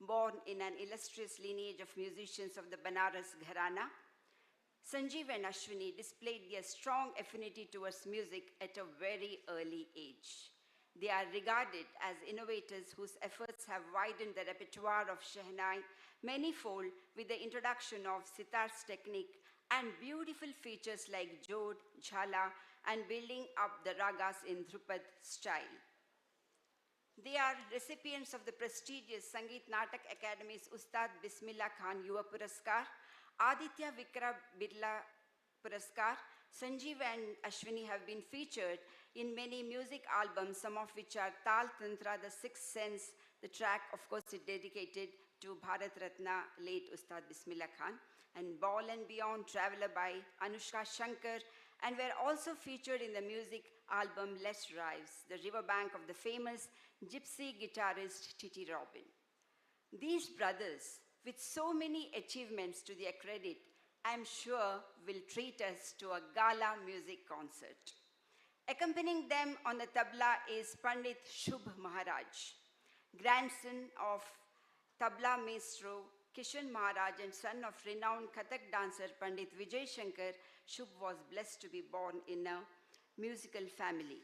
born in an illustrious lineage of musicians of the Banaras Gharana, Sanjeev and Ashwini displayed their strong affinity towards music at a very early age. They are regarded as innovators whose efforts have widened the repertoire of Shehnai manifold with the introduction of sitar's technique and beautiful features like Jod, Jhala, and building up the ragas in Dhrupad style. They are recipients of the prestigious Sangeet Natak Academy's Ustad Bismillah Khan Yuva Puraskar, Aditya Vikram Birla Puraskar. Sanjeev and Ashwini have been featured in many music albums, some of which are Tal Tantra, The Sixth Sense. The track, of course, is dedicated to Bharat Ratna, late Ustad Bismillah Khan, and Ball and Beyond, Traveler by Anushka Shankar, and were also featured in the music album Let's Rise, the riverbank of the famous gypsy guitarist Titi Robin. These brothers, with so many achievements to their credit, I'm sure will treat us to a gala music concert. Accompanying them on the tabla is Pandit Shubh Maharaj, grandson of tabla maestro Kishan Maharaj and son of renowned Kathak dancer Pandit Vijay Shankar. Shubh was blessed to be born in a musical family.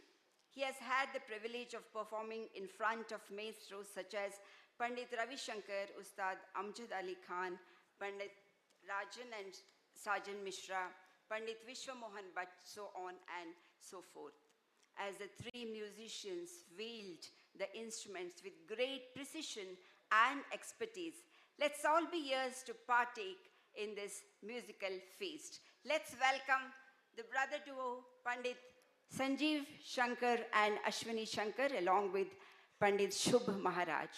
He has had the privilege of performing in front of maestros such as Pandit Ravi Shankar, Ustad Amjad Ali Khan, Pandit Rajan and Sajan Mishra, Pandit Vishwa Mohan Bhatt, so on and so forth. As the three musicians wield the instruments with great precision and expertise, let's all be yours to partake in this musical feast. Let's welcome the brother duo, Pandit Sanjeev Shankar and Ashwini Shankar, along with Pandit Shubh Maharaj.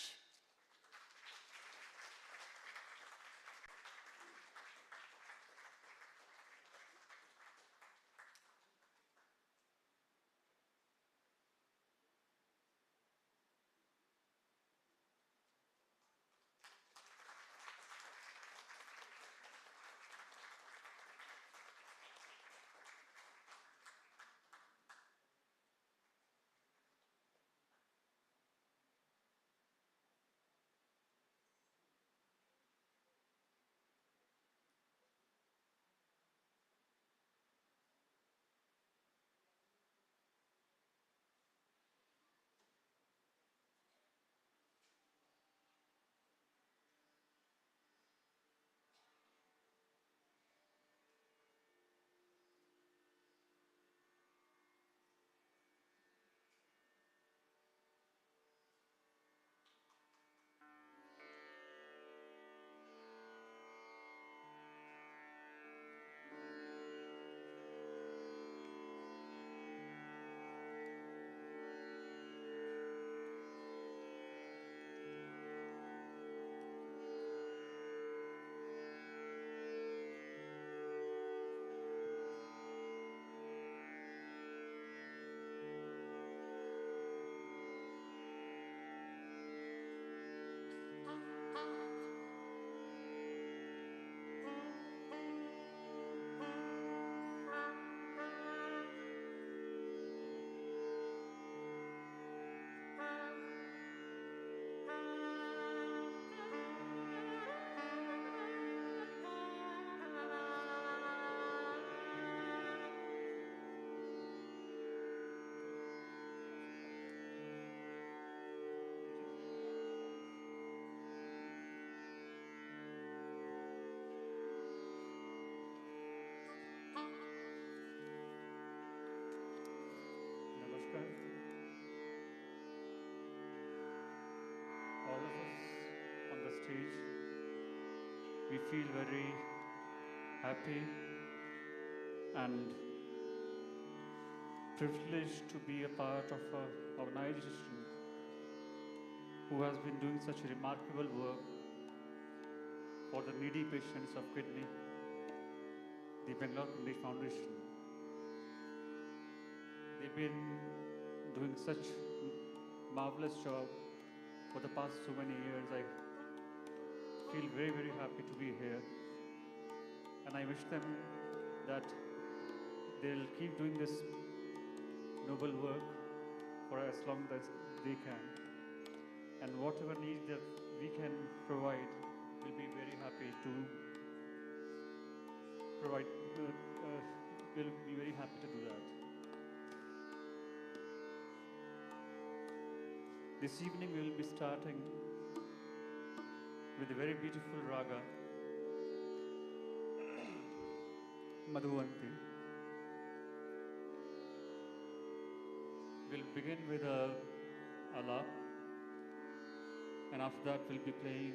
All of us on the stage, we feel very happy and privileged to be a part of an organization who has been doing such remarkable work for the needy patients of kidney, the Bangalore Kidney Foundation. They've been doing such marvelous job for the past so many years. I feel very, very happy to be here. And I wish them that they'll keep doing this noble work for as long as they can. And whatever need that we can provide provide, we'll be very happy to provide, we'll be very happy to do that. This evening we will be starting with a very beautiful raga, Madhuvanti. We'll begin with a alap, and after that we'll be playing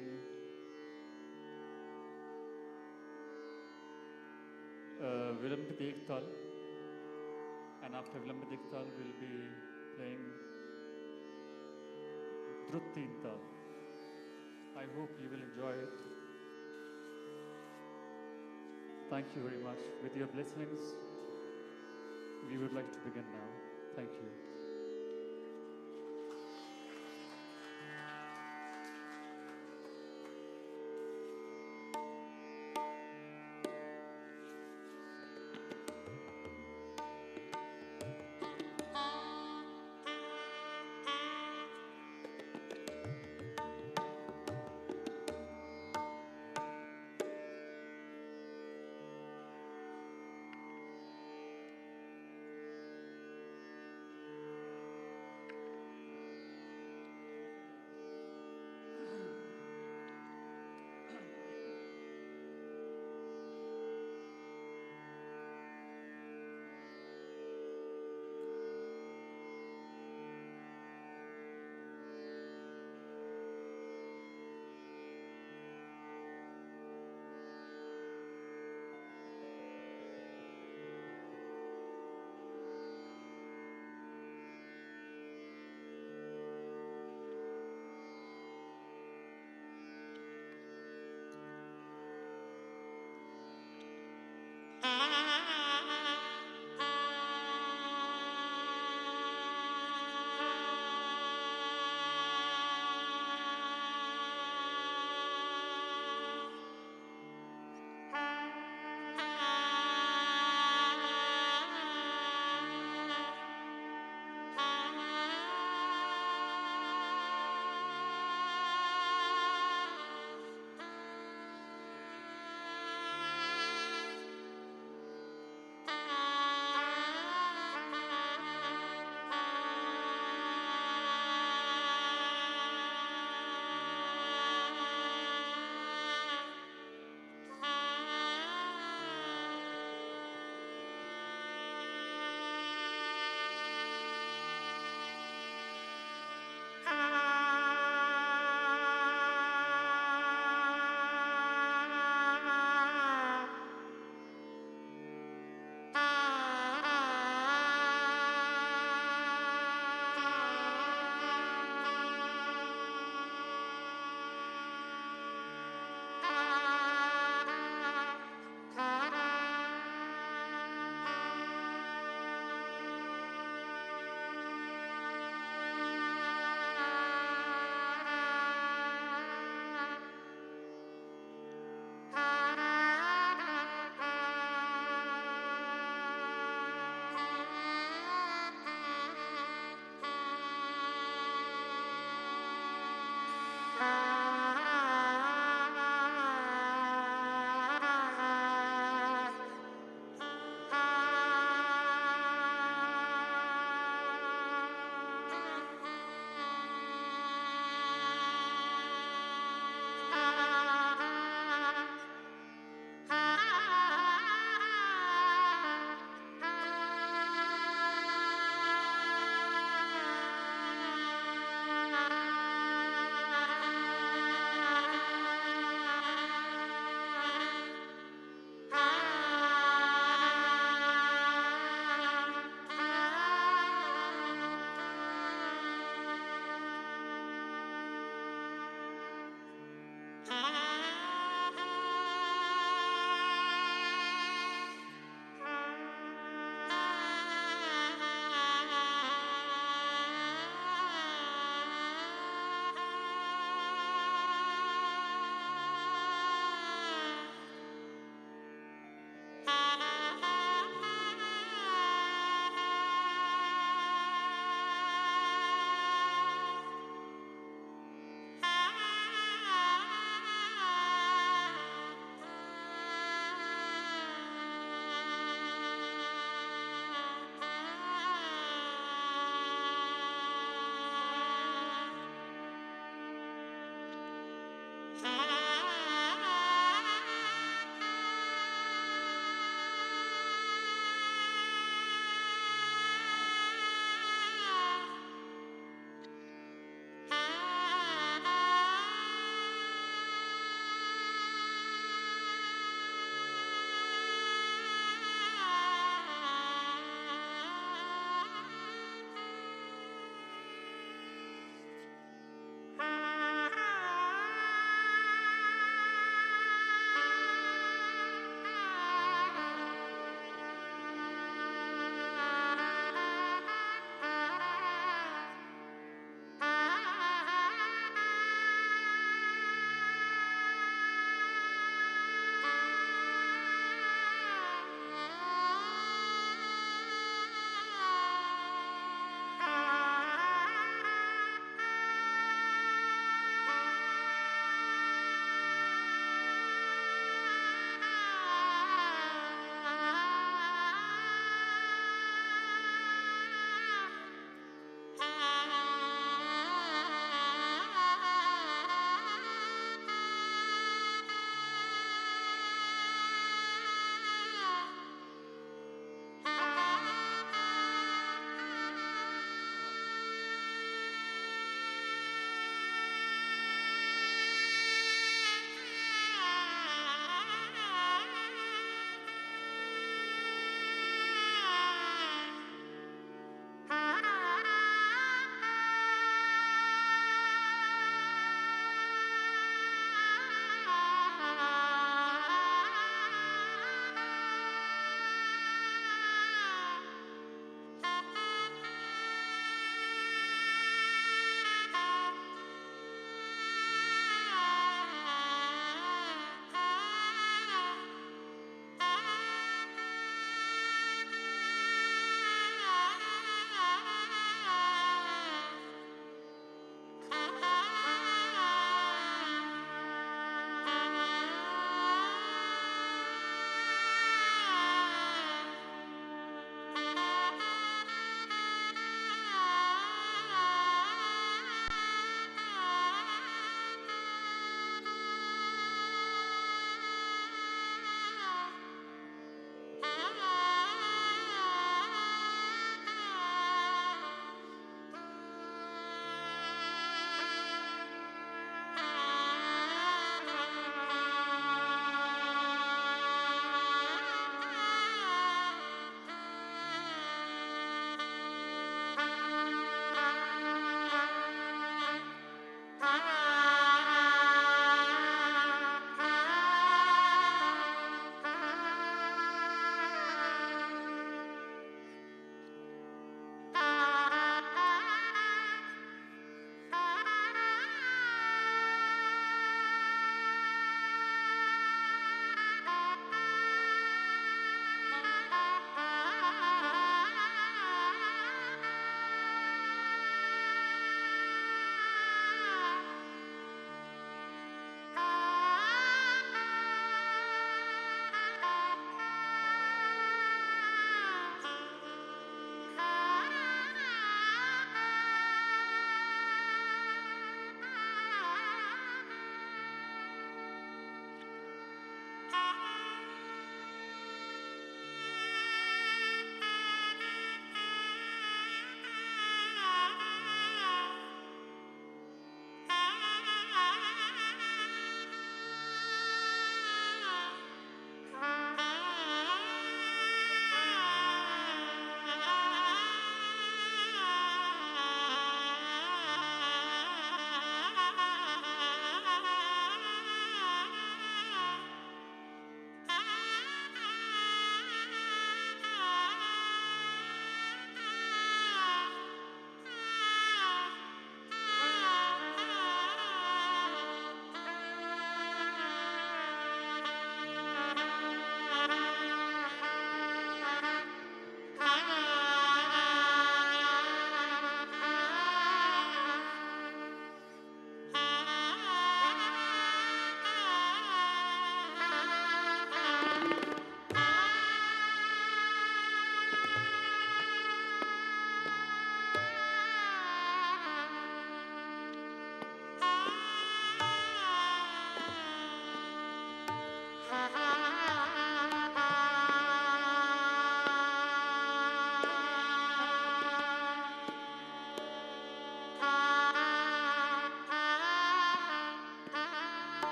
Vilambi Dektal, and after Vilambi Dektal we'll be playing Druttintal. I hope you will enjoy it. Thank you very much. With your blessings, we would like to begin now. Thank you.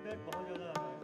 Feedback बहुत ज़्यादा आ रहा है।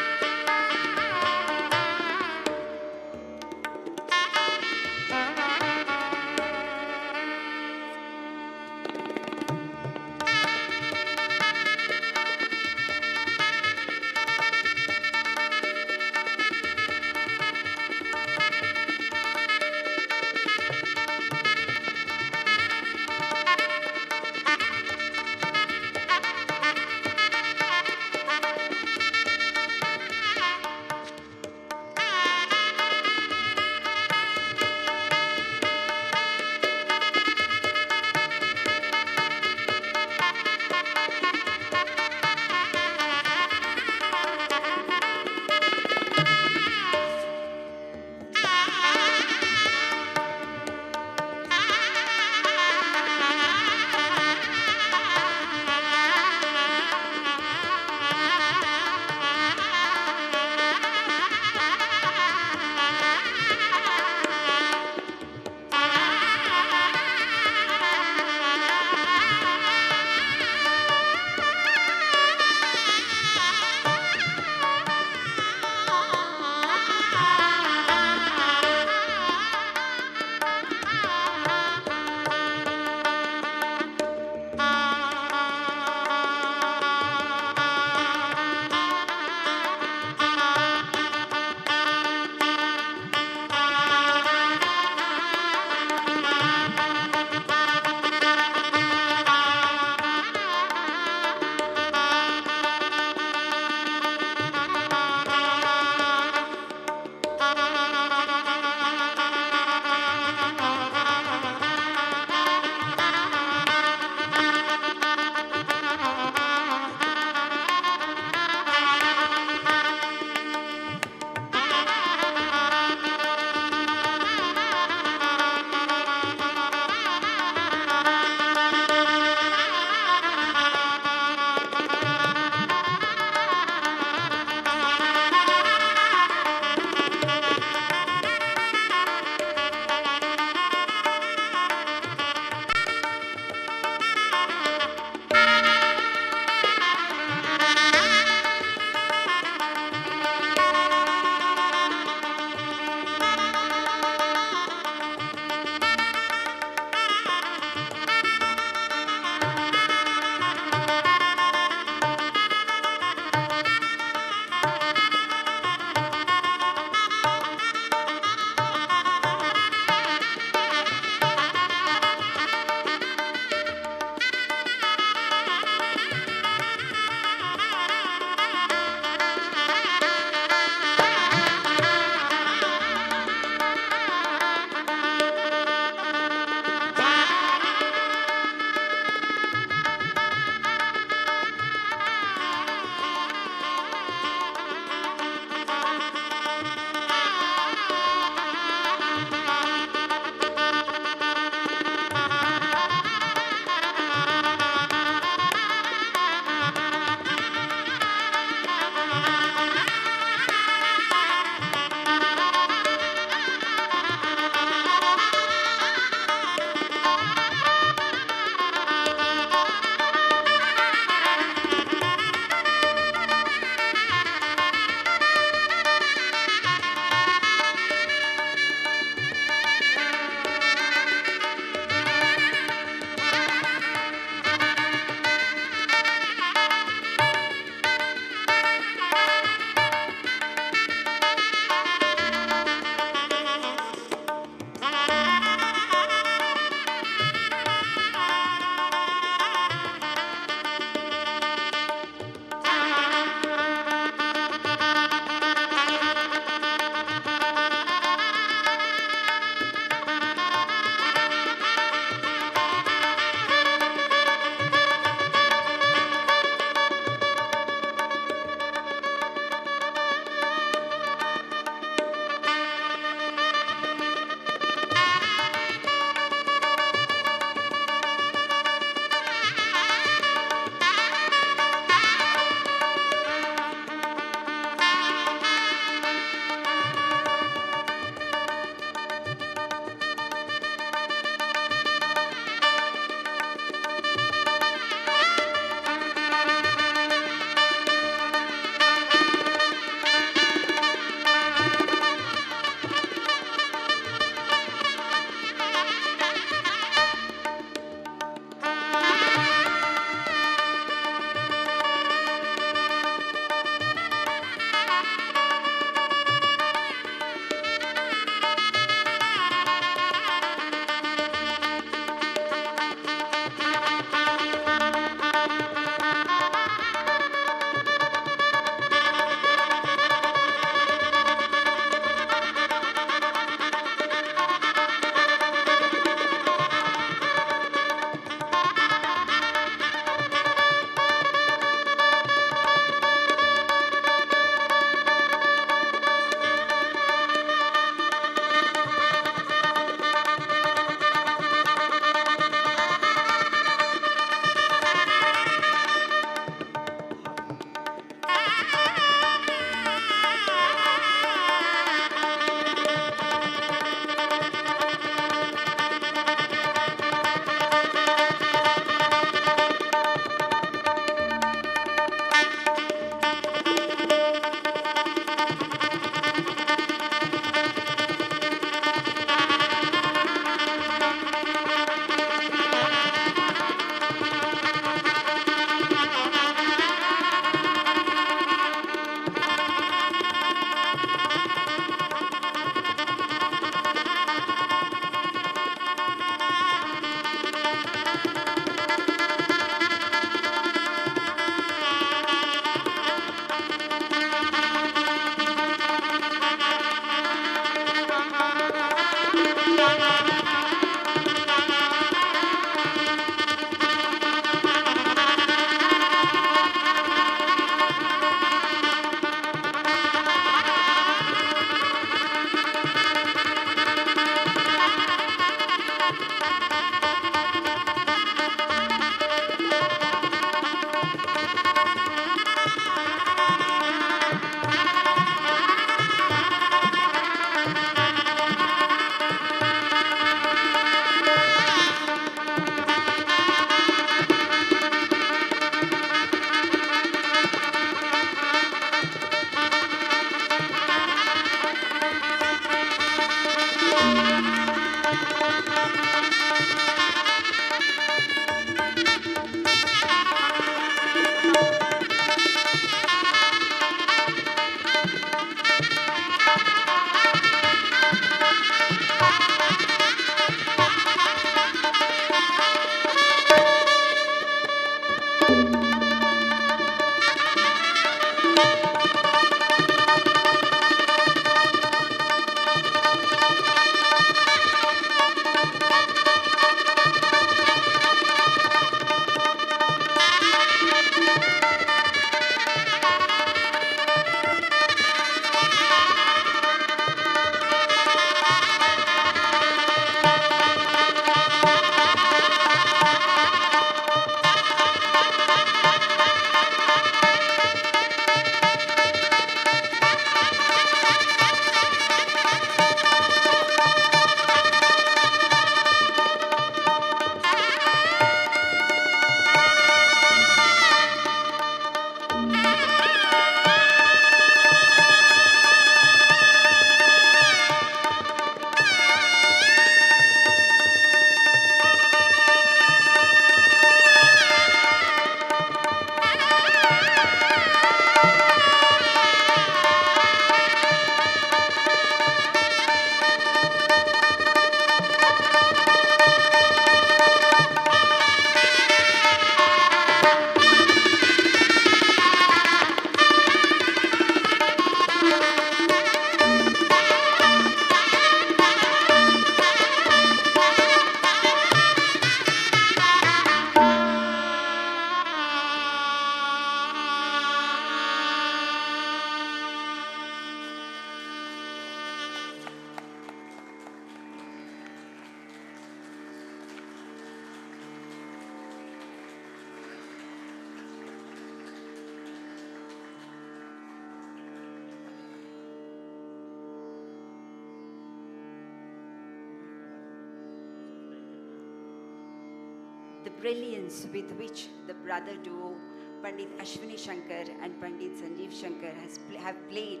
The brilliance with which the brother duo, Pandit Ashwini Shankar and Pandit Sanjeev Shankar have played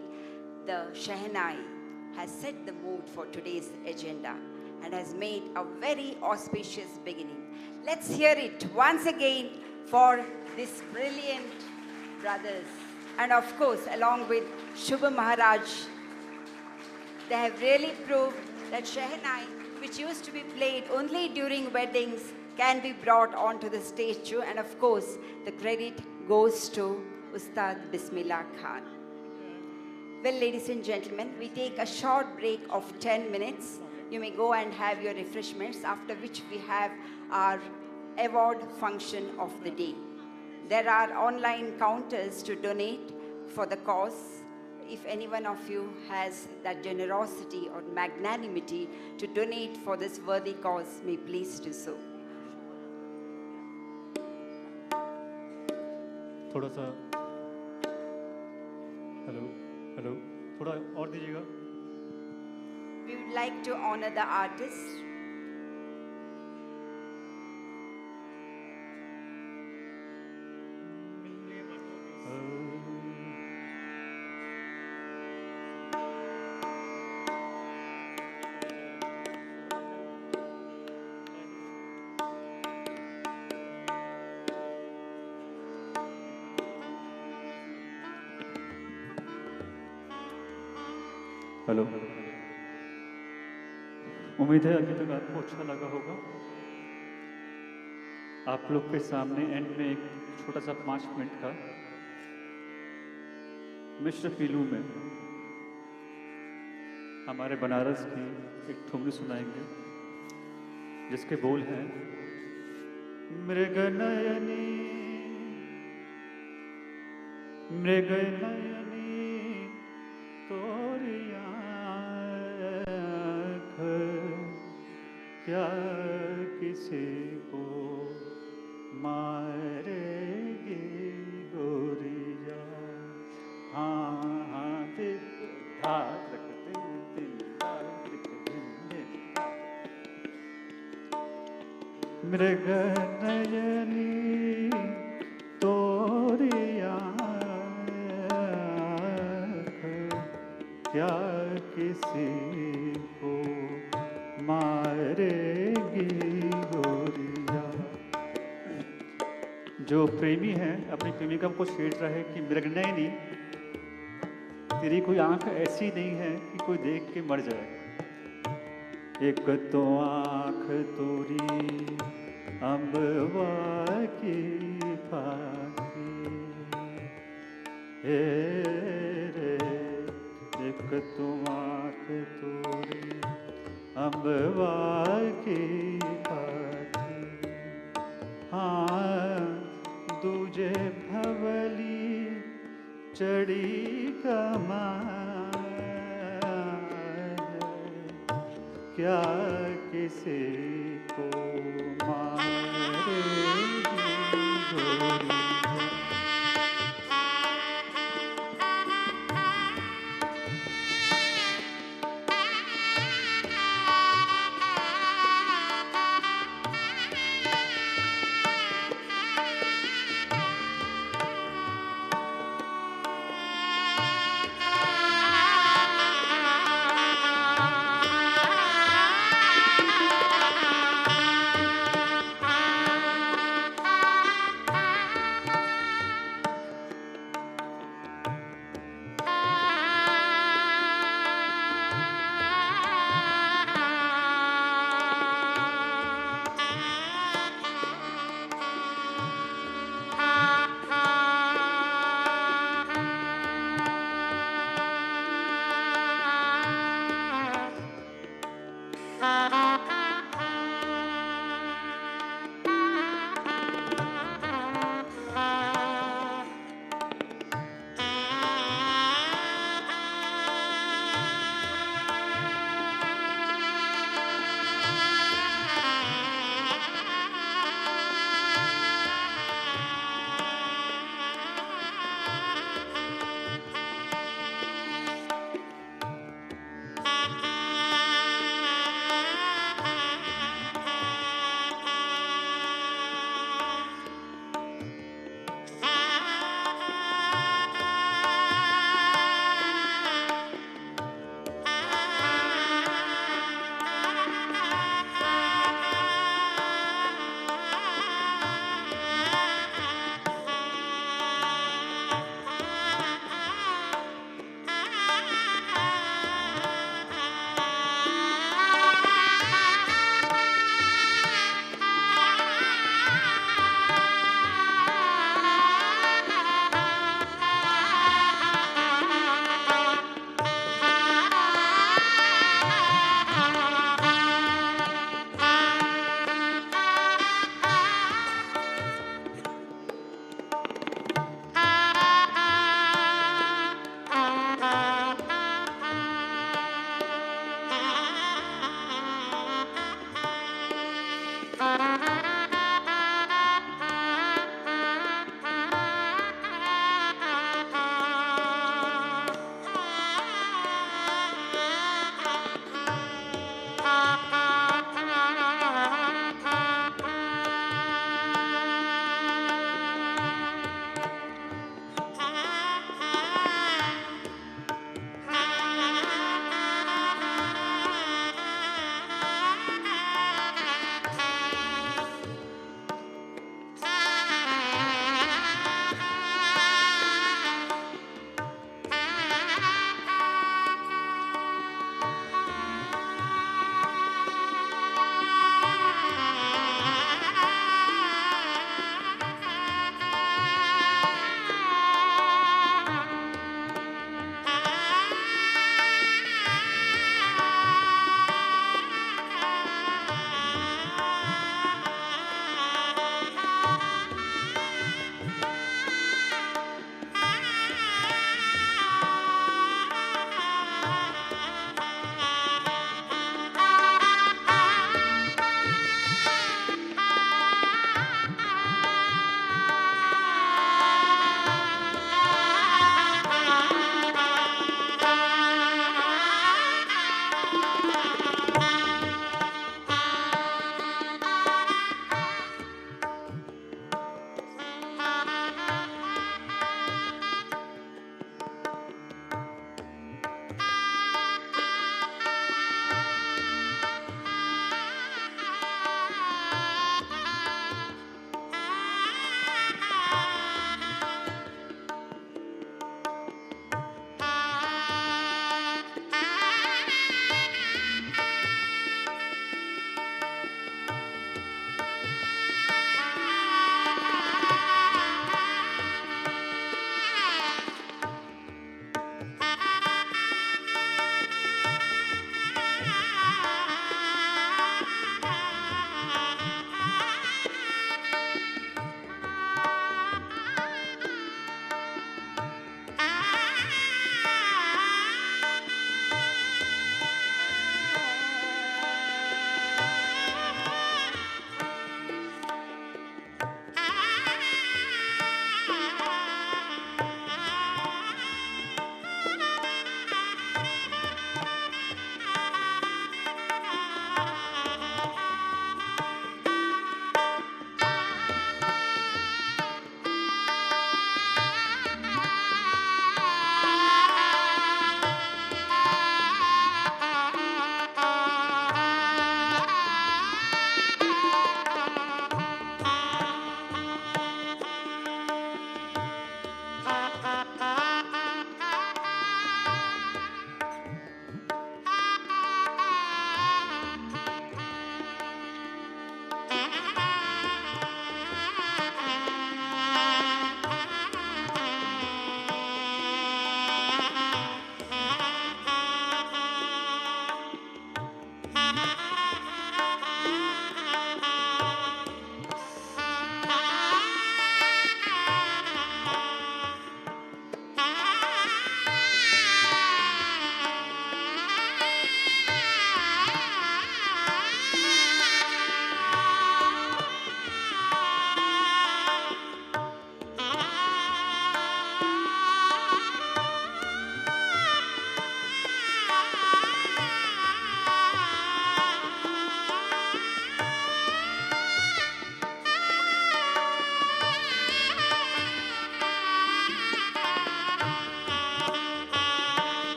the Shehnai has set the mood for today's agenda and has made a very auspicious beginning. Let's hear it once again for these brilliant brothers. And of course, along with Shubha Maharaj, they have really proved that Shehnai, which used to be played only during weddings, can be brought onto the stage too. And of course, the credit goes to Ustad Bismillah Khan. Well, ladies and gentlemen, we take a short break of 10 minutes. You may go and have your refreshments, after which we have our award function of the day. There are online counters to donate for the cause. If any one of you has that generosity or magnanimity to donate for this worthy cause, may please do so. थोड़ा सा hello थोड़ा और दीजिएगा. We would like to honor the artist. Hello. उम्मीद है अभी तक आपको अच्छा लगा होगा. आप लोग के सामने एंड में एक छोटा सा 5 मिनट का मिश्र पीलू में हमारे बनारस की एक ठुमरी सुनाएंगे जिसके बोल हैं मृग नयनी मृग नयनी तोरी आँख क्या किसी को मारेगी गोरिया। हाँ हाँ धाक रखते मृग नयनी तोरी आँख क्या किसी को मारेगी गोरिया। जो प्रेमी है अपनी प्रेमिका को छेड़ रहा है कि मृगनयनी तेरी कोई आंख ऐसी नहीं है कि कोई देख के मर जाए। एक तो आंख तोरी अम्बवा की फाकी हे रे एक तो आंख तोरी अम्बवा की फाकी। हाँ दूजे भवली चढ़ी कमान क्या किसी को मारेगी गोरिया।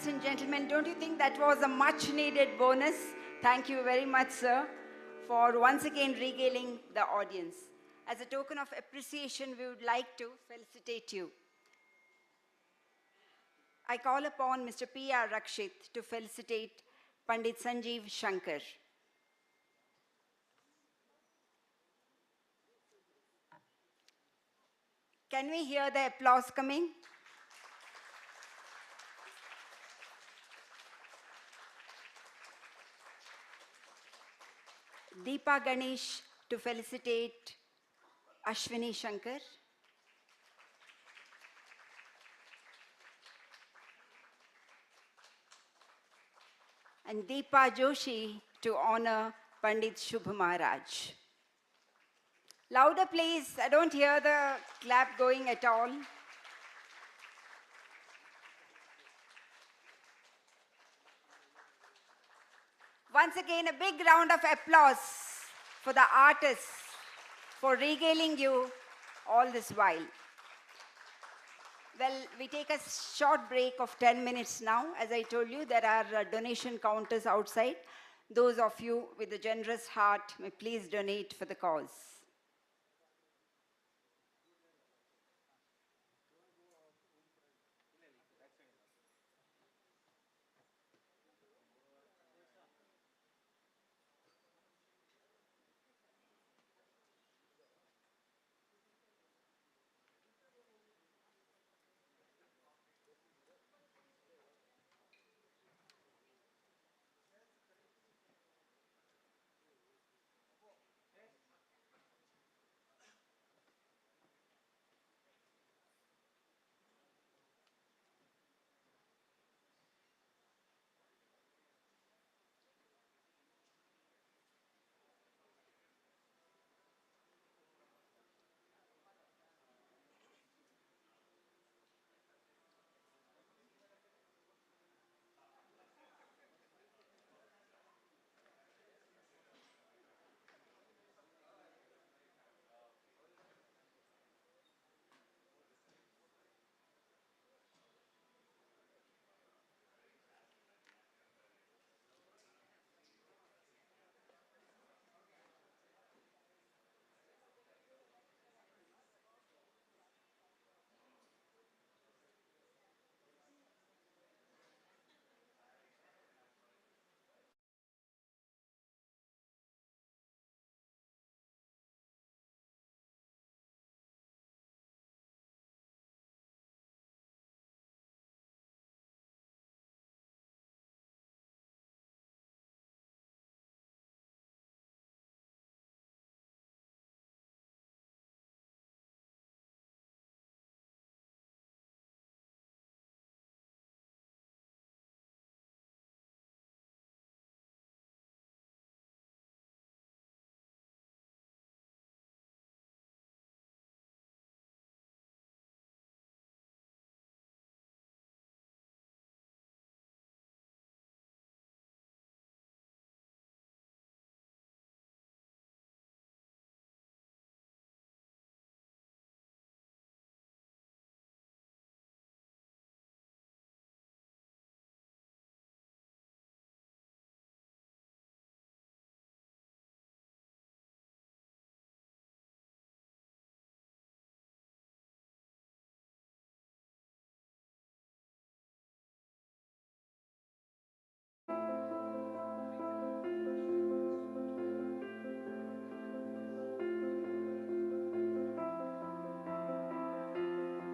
ladies and gentlemen, don't you think that was a much needed bonus? Thank you very much, sir, for once again regaling the audience. As a token of appreciation, we would like to felicitate you. I call upon Mr. P.R. Rakshit to felicitate Pandit Sanjeev Shankar. Can we hear the applause coming? Deepa Ganesh to felicitate Ashwini Shankar. And Deepa Joshi to honor Pandit Shubh Maharaj. Louder, please. I don't hear the clap going at all. Once again, a big round of applause for the artists for regaling you all this while. Well, we take a short break of 10 minutes now. As I told you, there are donation counters outside. Those of you with a generous heart may please donate for the cause.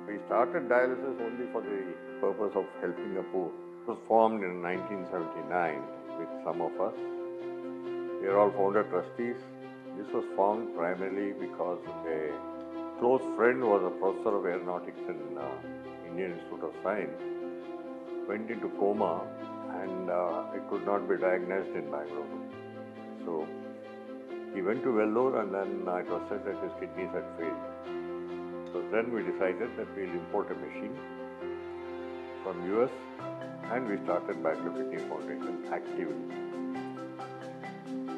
We started dialysis only for the purpose of helping the poor. It was formed in 1979 with some of us. We are all founder trustees. This was formed primarily because a close friend was a professor of aeronautics in Indian Institute of Science, went into coma and it could not be diagnosed in Bangalore. So he went to Vellore and then it was said that his kidneys had failed. So then we decided that we'll import a machine from US and we started Bangalore Kidney Foundation actively.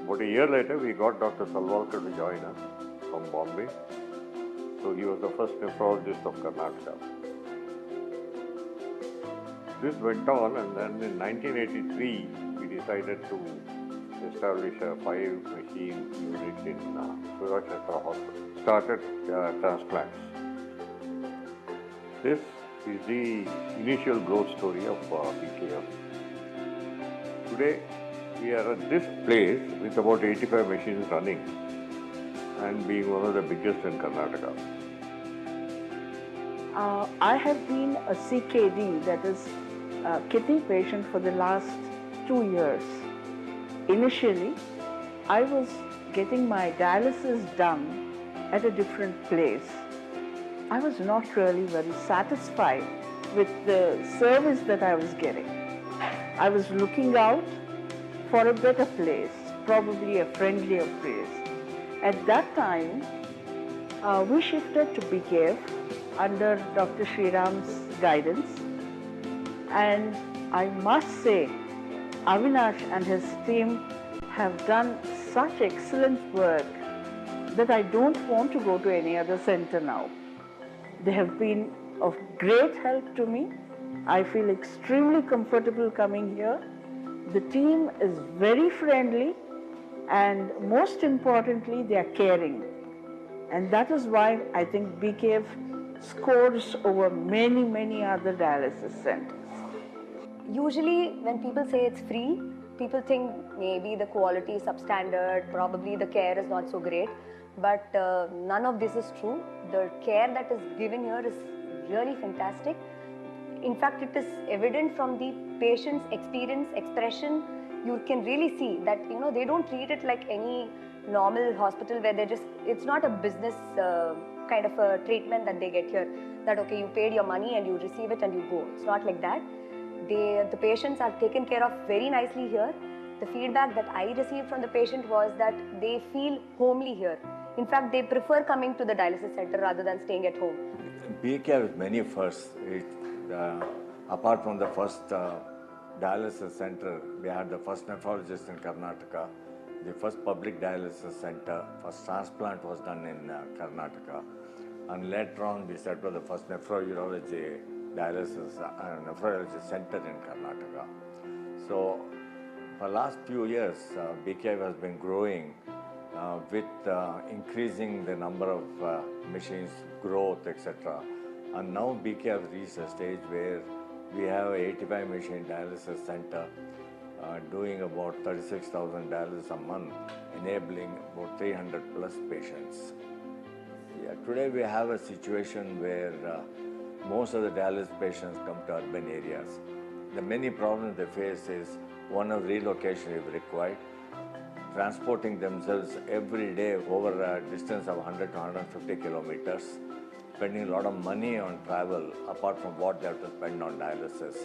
About a year later, we got Dr. Salwalkar to join us from Bombay. So he was the first nephrologist of Karnataka. This went on, and then in 1983 we decided to establish a 5-machine unit in Surachatra Hospital. Started transplants. This is the initial growth story of BKF. Today we are at this place with about 85 machines running and being one of the biggest in Karnataka. I have been a CKD, that is a kidney patient, for the last 2 years. Initially, I was getting my dialysis done at a different place. I was not really very satisfied with the service that I was getting. I was looking out for a better place, probably a friendlier place. At that time, we shifted to BKF under Dr. Sriram's guidance, and I must say, Avinash and his team have done such excellent work that I don't want to go to any other center now. They have been of great help to me. I feel extremely comfortable coming here. The team is very friendly, and most importantly, they are caring. And that is why I think BKF scores over many other dialysis centers. Usually when people say it's free, people think maybe the quality is substandard, probably the care is not so great, but none of this is true. The care that is given here is really fantastic. In fact, it is evident from the patient's experience, expression. You can really see that, they don't treat it like any normal hospital where it's not a business kind of a treatment that they get here, that okay, you paid your money and you receive it and you go. It's not like that. The patients are taken care of very nicely here. The feedback that I received from the patient was that they feel homely here. In fact, they prefer coming to the dialysis center rather than staying at home. BKF has many firsts. Apart from the first dialysis center, we had the first nephrologist in Karnataka, the first public dialysis center, first transplant was done in Karnataka, and later on we set up the first nephrology center in Karnataka. So for the last few years, BKF has been growing with increasing the number of machines, growth, etc. And now BKF reached a stage where we have an 85 machine dialysis center doing about 36,000 dialysis a month, enabling about 300 plus patients. Today we have a situation where most of the dialysis patients come to urban areas. The many problems they face is one of relocation if required, transporting themselves every day over a distance of 100 to 150 kilometers, spending a lot of money on travel apart from what they have to spend on dialysis.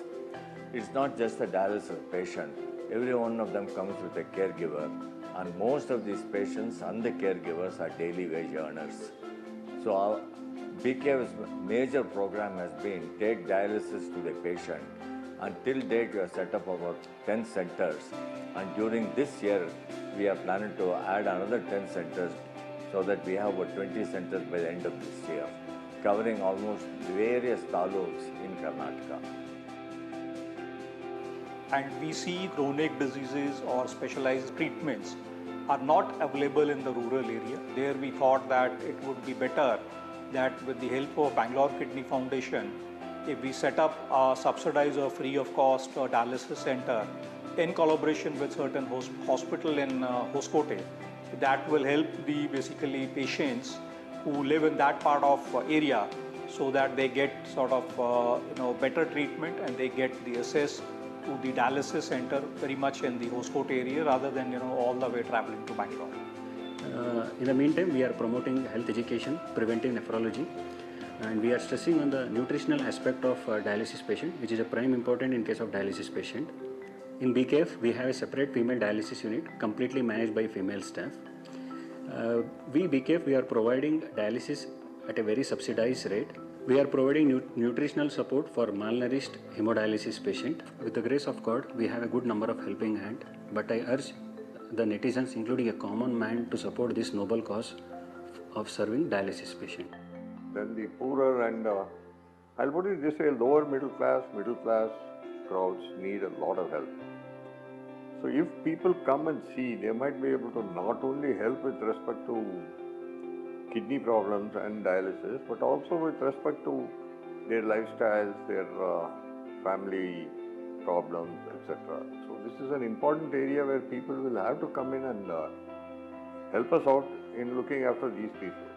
It's not just a dialysis patient. Every one of them comes with a caregiver, and most of these patients and the caregivers are daily wage earners. So our BKF's major program has been take dialysis to the patient. Until date, we have set up about 10 centers, and during this year, we are planning to add another 10 centers so that we have about 20 centers by the end of this year, covering almost various taluks in Karnataka. And we see chronic diseases or specialized treatments are not available in the rural area. There we thought that it would be better that with the help of Bangalore Kidney Foundation, if we set up a subsidized or free of cost dialysis center in collaboration with certain hospital in Hoskote, that will help the basically patients who live in that part of area, so that they get sort of better treatment and they get the access to the dialysis center very much in the Hoskote area rather than all the way traveling to Bangalore. In the meantime, we are promoting health education, preventive nephrology, and we are stressing on the nutritional aspect of dialysis patient, which is a prime important in case of dialysis patient. In BKF, we have a separate female dialysis unit completely managed by female staff. BKF, we are providing dialysis at a very subsidized rate. We are providing nutritional support for malnourished hemodialysis patient. With the grace of God, we have a good number of helping hand, but I urge the netizens, including a common man, to support this noble cause of serving dialysis patient. Then the poorer and, I'll put it this way, lower middle class, crowds need a lot of help. So if people come and see, they might be able to not only help with respect to kidney problems and dialysis, but also with respect to their lifestyles, their family problems, etc. So this is an important area where people will have to come in and help us out in looking after these people.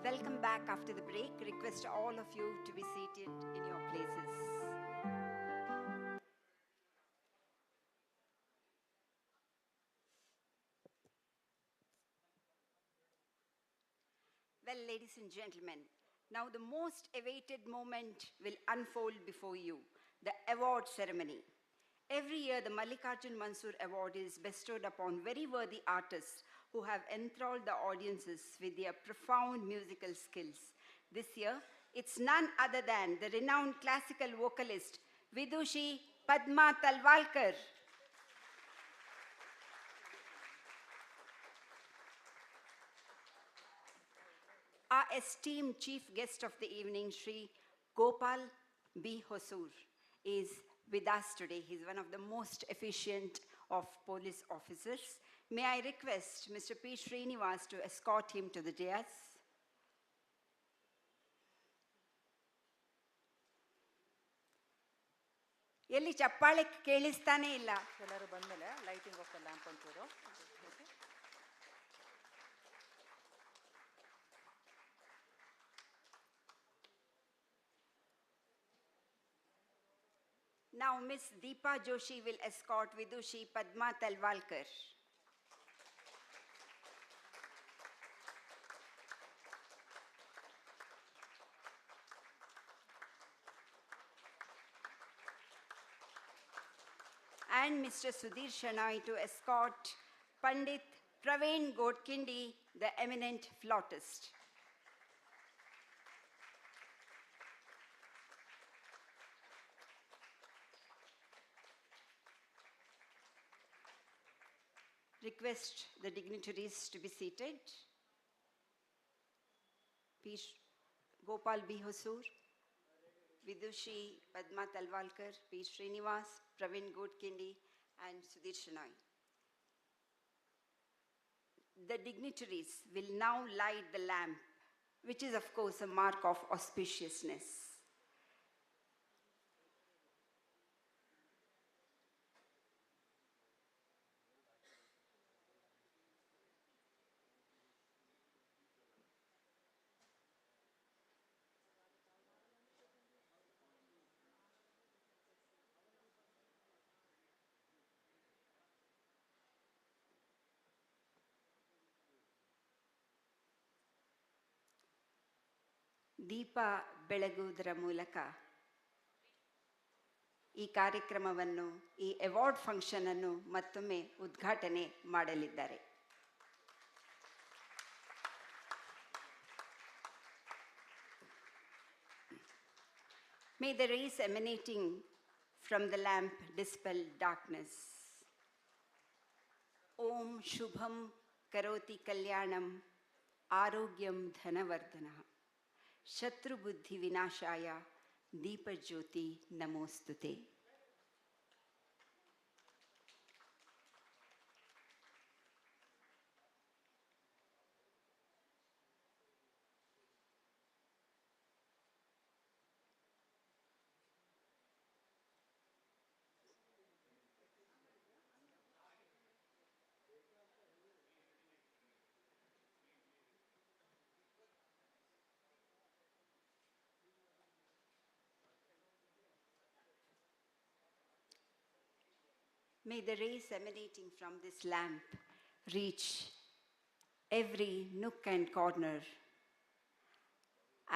Welcome back after the break. Request all of you to be seated in your places. Well, ladies and gentlemen, now the most awaited moment will unfold before you, the award ceremony. Every year, the Mallikarjun Mansoor Award is bestowed upon very worthy artists who have enthralled the audiences with their profound musical skills. This year, It's none other than the renowned classical vocalist Vidushi Padma Talwalkar. Our esteemed chief guest of the evening, Sri Gopal B. Hosur, is with us today. He's one of the most efficient of police officers. May I request Mr. P. Srinivas to escort him to the dais? ಎಲ್ಲಿ ಚಪ್ಪಾಳೆ ಕೇಳಿಸ್ತಾನೆ ಇಲ್ಲ. ಎಲ್ಲರೂ ಬಂದಮೇಲೆ lighting of the lamp ಒಂಚೂರು. Now Miss Deepa Joshi will escort Vidushi Padma Talwalkar. And Mr. Sudhir Shanai to escort Pandit Praveen Godkindi, the eminent flautist. Request the dignitaries to be seated. P. Gopal B. Hosur, Vidushi Padma Talwalkar, P. Srinivas, Praveen Godkindi, and Sudhir Shanai. The dignitaries will now light the lamp, which is, of course, a mark of auspiciousness. ದೀಪ ಬೆಳಗುವುದರ ಮೂಲಕ ಈ ಕಾರ್ಯಕ್ರಮವನ್ನು, ಈ award function ಅನ್ನು ಮತ್ತೊಮ್ಮೆ ಉದ್ಘಾಟನೆ ಮಾಡಲಿದ್ದಾರೆ. May the rays emanating from the lamp dispel darkness. Om Shubham Karoti Kalyanam Arogyam Dhanavardhanah. Shatru Buddhi Vinashaya Deepa Jyoti Namostute. May the rays emanating from this lamp reach every nook and corner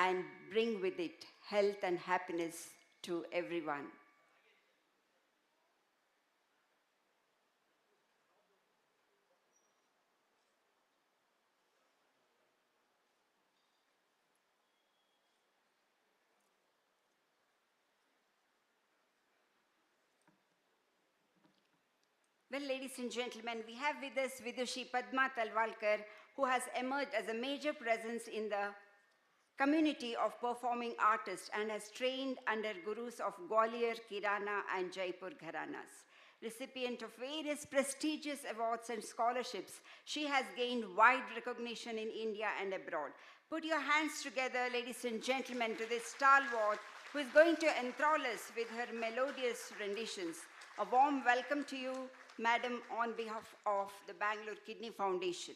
and bring with it health and happiness to everyone. Well, ladies and gentlemen, we have with us Vidushi Padma Talwalkar, who has emerged as a major presence in the community of performing artists and has trained under gurus of Gwalior, Kirana, and Jaipur Gharanas. Recipient of various prestigious awards and scholarships, she has gained wide recognition in India and abroad. Put your hands together, ladies and gentlemen, to this stalwart who is going to enthrall us with her melodious renditions. A warm welcome to you, Madam, on behalf of the Bangalore Kidney Foundation.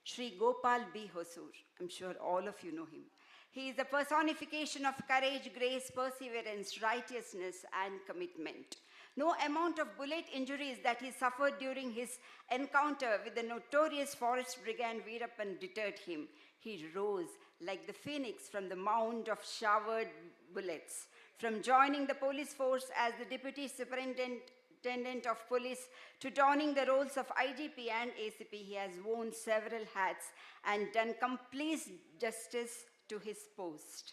Sri Gopal B. Hosur, I'm sure all of you know him. He is a personification of courage, grace, perseverance, righteousness, and commitment. No amount of bullet injuries that he suffered during his encounter with the notorious forest brigand Veerappan deterred him. He rose like the phoenix from the mound of showered bullets. From joining the police force as the Deputy Superintendent of Police to donning the roles of IGP and ACP, he has worn several hats and done complete justice to his post.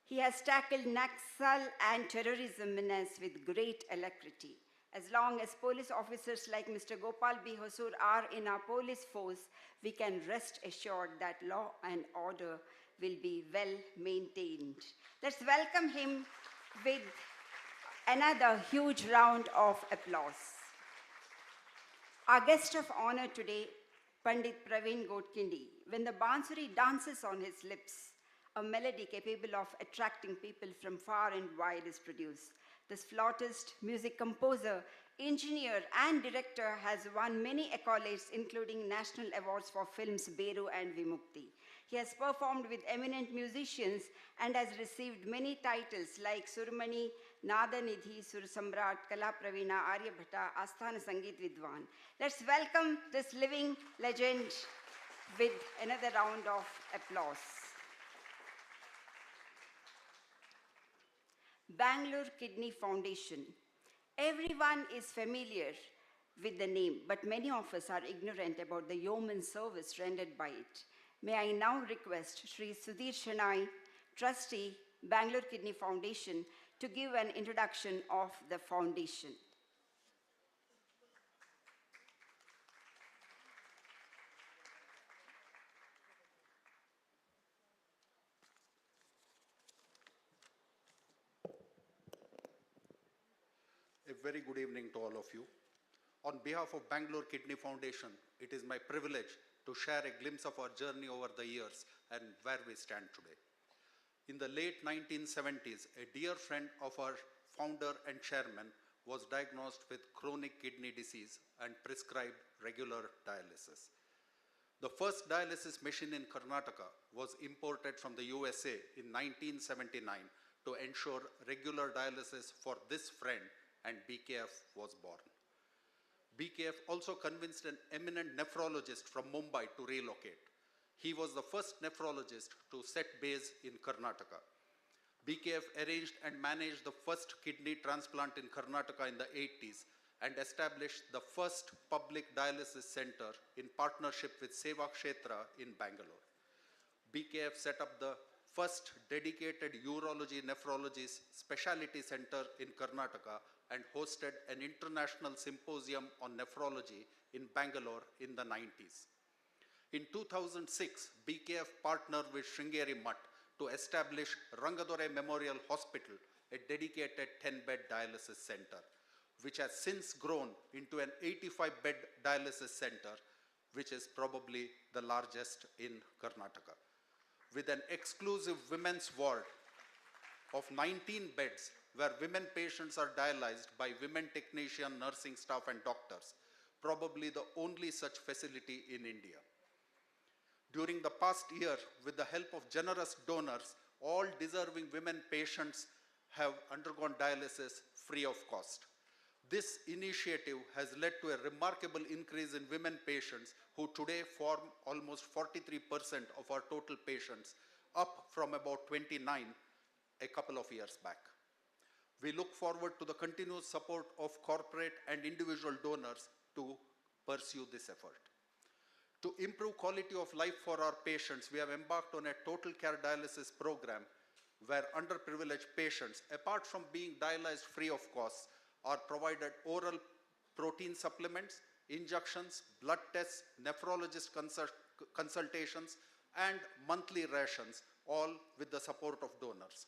He has tackled Naxal and terrorism menace with great alacrity. As long as police officers like Mr. Gopal B. Hosur are in our police force, we can rest assured that law and order will be well maintained. Let's welcome him with another huge round of applause. Our guest of honor today, Pandit Praveen Godkindi, when the Bansuri dances on his lips, a melody capable of attracting people from far and wide is produced. This flautist, music composer, engineer, and director has won many accolades, including national awards for films Beru and Vimukti. He has performed with eminent musicians and has received many titles like Surmani, Nada Nidhi, Sur Samrat, Kala Pravina, Arya Bhatta, Asthana Sangeet Vidwan. Let's welcome this living legend with another round of applause. Bangalore Kidney Foundation. Everyone is familiar with the name, but many of us are ignorant about the yeoman service rendered by it. May I now request Sri Sudhir Shanai, Trustee, Bangalore Kidney Foundation, to give an introduction of the foundation. A very good evening to all of you. On behalf of Bangalore Kidney Foundation, it is my privilege to share a glimpse of our journey over the years and where we stand today. In the late 1970s, a dear friend of our founder and chairman was diagnosed with chronic kidney disease and prescribed regular dialysis. The first dialysis machine in Karnataka was imported from the USA in 1979 to ensure regular dialysis for this friend, and BKF was born. BKF also convinced an eminent nephrologist from Mumbai to relocate. He was the first nephrologist to set base in Karnataka. BKF arranged and managed the first kidney transplant in Karnataka in the 80s and established the first public dialysis center in partnership with Seva Kshetra in Bangalore. BKF set up the first dedicated urology nephrology specialty center in Karnataka and hosted an international symposium on nephrology in Bangalore in the 90s. In 2006, BKF partnered with Sringeri Mutt to establish Rangadore Memorial Hospital, a dedicated 10-bed dialysis center, which has since grown into an 85-bed dialysis center, which is probably the largest in Karnataka. With an exclusive women's ward of 19 beds, where women patients are dialyzed by women technician, nursing staff, and doctors, probably the only such facility in India. During the past year, with the help of generous donors, all deserving women patients have undergone dialysis free of cost. This initiative has led to a remarkable increase in women patients who today form almost 43% of our total patients, up from about 29 a couple of years back. We look forward to the continuous support of corporate and individual donors to pursue this effort. To improve quality of life for our patients, we have embarked on a total care dialysis program where underprivileged patients, apart from being dialyzed free of cost, are provided oral protein supplements, injections, blood tests, nephrologist consultations, and monthly rations, all with the support of donors.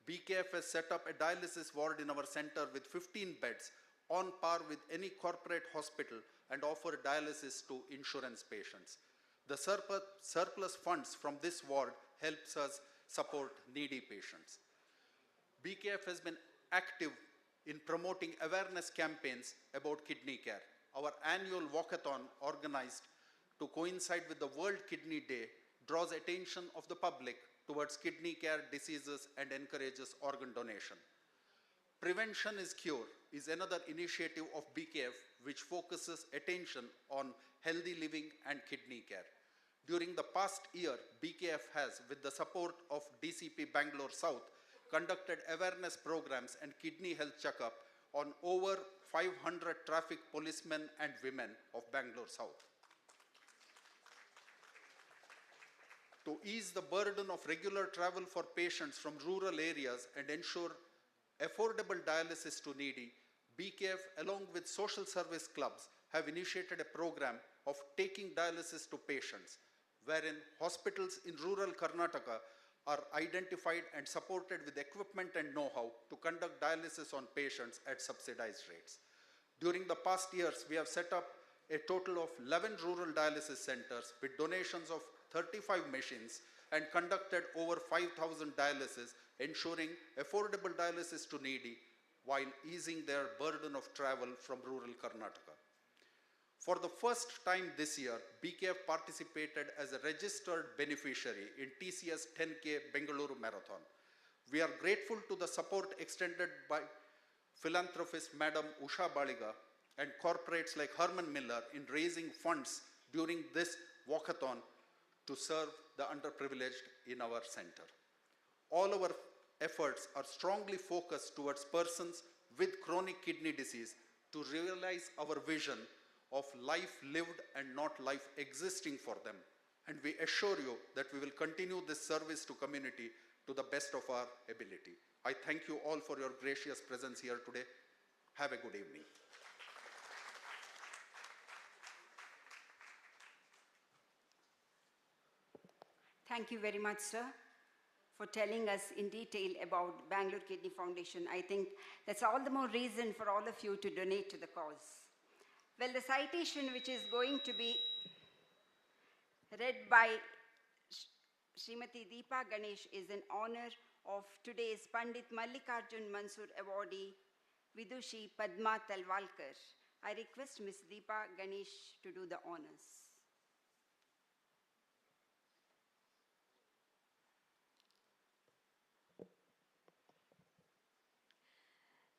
BKF has set up a dialysis ward in our center with 15 beds, on par with any corporate hospital, and offer dialysis to insurance patients. The surplus funds from this ward helps us support needy patients. BKF has been active in promoting awareness campaigns about kidney care. Our annual walkathon, organized to coincide with the World Kidney Day, draws attention of the public towards kidney care diseases and encourages organ donation. Prevention is Cure is another initiative of BKF which focuses attention on healthy living and kidney care. During the past year, BKF has, with the support of DCP Bangalore South, conducted awareness programs and kidney health checkup on over 500 traffic policemen and women of Bangalore South. To ease the burden of regular travel for patients from rural areas and ensure affordable dialysis to needy, BKF, along with social service clubs, have initiated a program of taking dialysis to patients, wherein hospitals in rural Karnataka are identified and supported with equipment and know-how to conduct dialysis on patients at subsidized rates. During the past years, we have set up a total of 11 rural dialysis centers with donations of 35 machines and conducted over 5,000 dialysis, ensuring affordable dialysis to needy while easing their burden of travel from rural Karnataka. For the first time this year, BKF participated as a registered beneficiary in TCS 10K Bengaluru Marathon. We are grateful to the support extended by philanthropist Madam Usha Baliga and corporates like Herman Miller in raising funds during this walkathon to serve the underprivileged in our center. All our efforts are strongly focused towards persons with chronic kidney disease to realize our vision of life lived and not life existing for them. And we assure you that we will continue this service to community to the best of our ability. I thank you all for your gracious presence here today. Have a good evening. Thank you very much, sir, for telling us in detail about Bangalore Kidney Foundation. I think that's all the more reason for all of you to donate to the cause. Well, the citation which is going to be read by Srimati Deepa Ganesh is in honor of today's Pandit Mallikarjun Mansur awardee, Vidushi Padma Talwalkar. I request Ms. Deepa Ganesh to do the honors.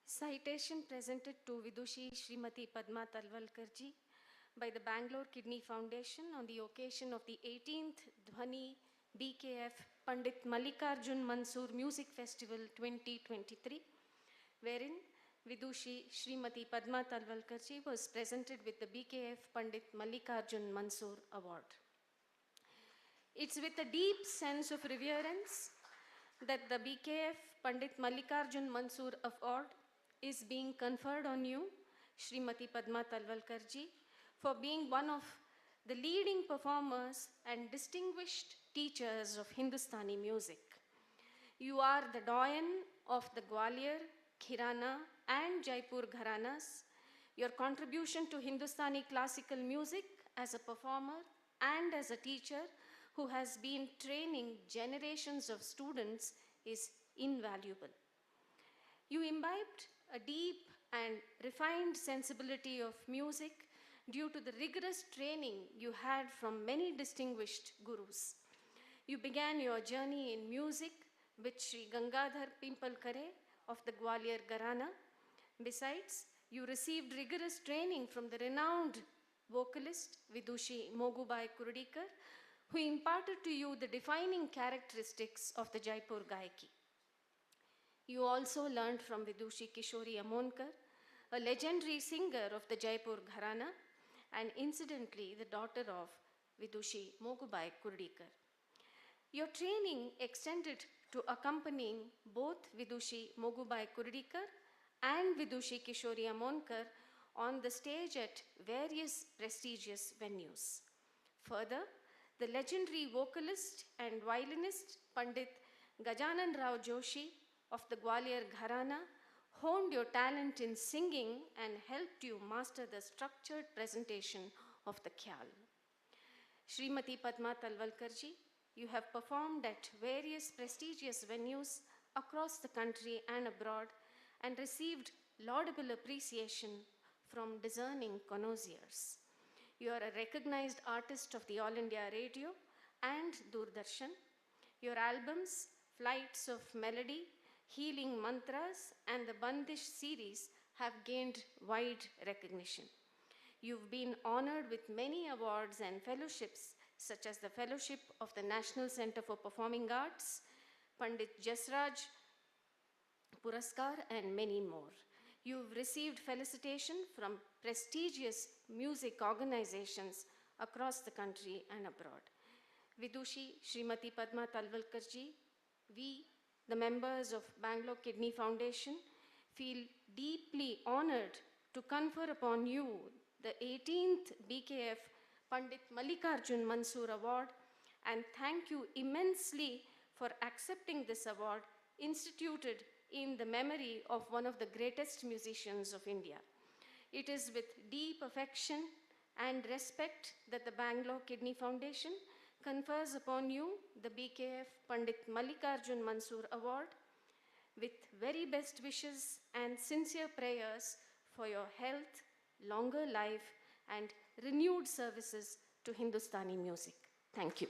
Citation presented to Vidushi Srimati Padma Talwalkar ji by the Bangalore Kidney Foundation on the occasion of the 18th Dhwani BKF Pandit Mallikarjun Mansur Music Festival 2023, wherein Vidushi Srimati Padma Talwalkar ji was presented with the BKF Pandit Mallikarjun Mansur Award. It's with a deep sense of reverence that the BKF Pandit Mallikarjun Mansur Award is being conferred on you, Srimati Padma Talwalkar ji, for being one of the leading performers and distinguished teachers of Hindustani music. You are the doyen of the Gwalior, Khirana and Jaipur Gharanas. Your contribution to Hindustani classical music as a performer and as a teacher who has been training generations of students is invaluable. You imbibed a deep and refined sensibility of music due to the rigorous training you had from many distinguished gurus. You began your journey in music with Sri Gangadhar Pimpalkare of the Gwalior Gharana. Besides, you received rigorous training from the renowned vocalist Vidushi Mogubai Kurdikar, who imparted to you the defining characteristics of the Jaipur Gaiki. You also learned from Vidushi Kishori Amonkar, a legendary singer of the Jaipur Gharana, and incidentally the daughter of Vidushi Mogubai Kurdikar. Your training extended to accompanying both Vidushi Mogubai Kurdikar and Vidushi Kishori Amonkar on the stage at various prestigious venues. Further, the legendary vocalist and violinist Pandit Gajanan Rao Joshi of the Gwalior Gharana honed your talent in singing and helped you master the structured presentation of the khyal. Srimati Padma Talwalkar ji, you have performed at various prestigious venues across the country and abroad and received laudable appreciation from discerning connoisseurs. You are a recognized artist of the All India Radio and Doordarshan. Your albums, Flights of Melody, Healing Mantras, and the Bandish series have gained wide recognition. You've been honored with many awards and fellowships, such as the Fellowship of the National Center for Performing Arts, Pandit Jasraj Puraskar, and many more. You've received felicitation from prestigious music organizations across the country and abroad. Vidushi Srimati Padma Talwalkar ji, we, the members of Bangalore Kidney Foundation, feel deeply honored to confer upon you the 18th BKF Pandit Mallikarjun Mansoor Award and thank you immensely for accepting this award instituted in the memory of one of the greatest musicians of India. It is with deep affection and respect that the Bangalore Kidney Foundation confers upon you the BKF Pandit Mallikarjun Mansoor Award with very best wishes and sincere prayers for your health, longer life, and renewed services to Hindustani music. Thank you.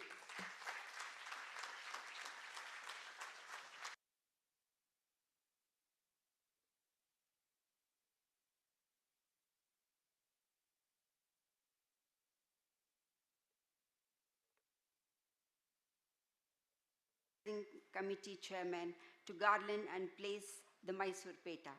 Committee chairman to garland and place the Mysore Peta.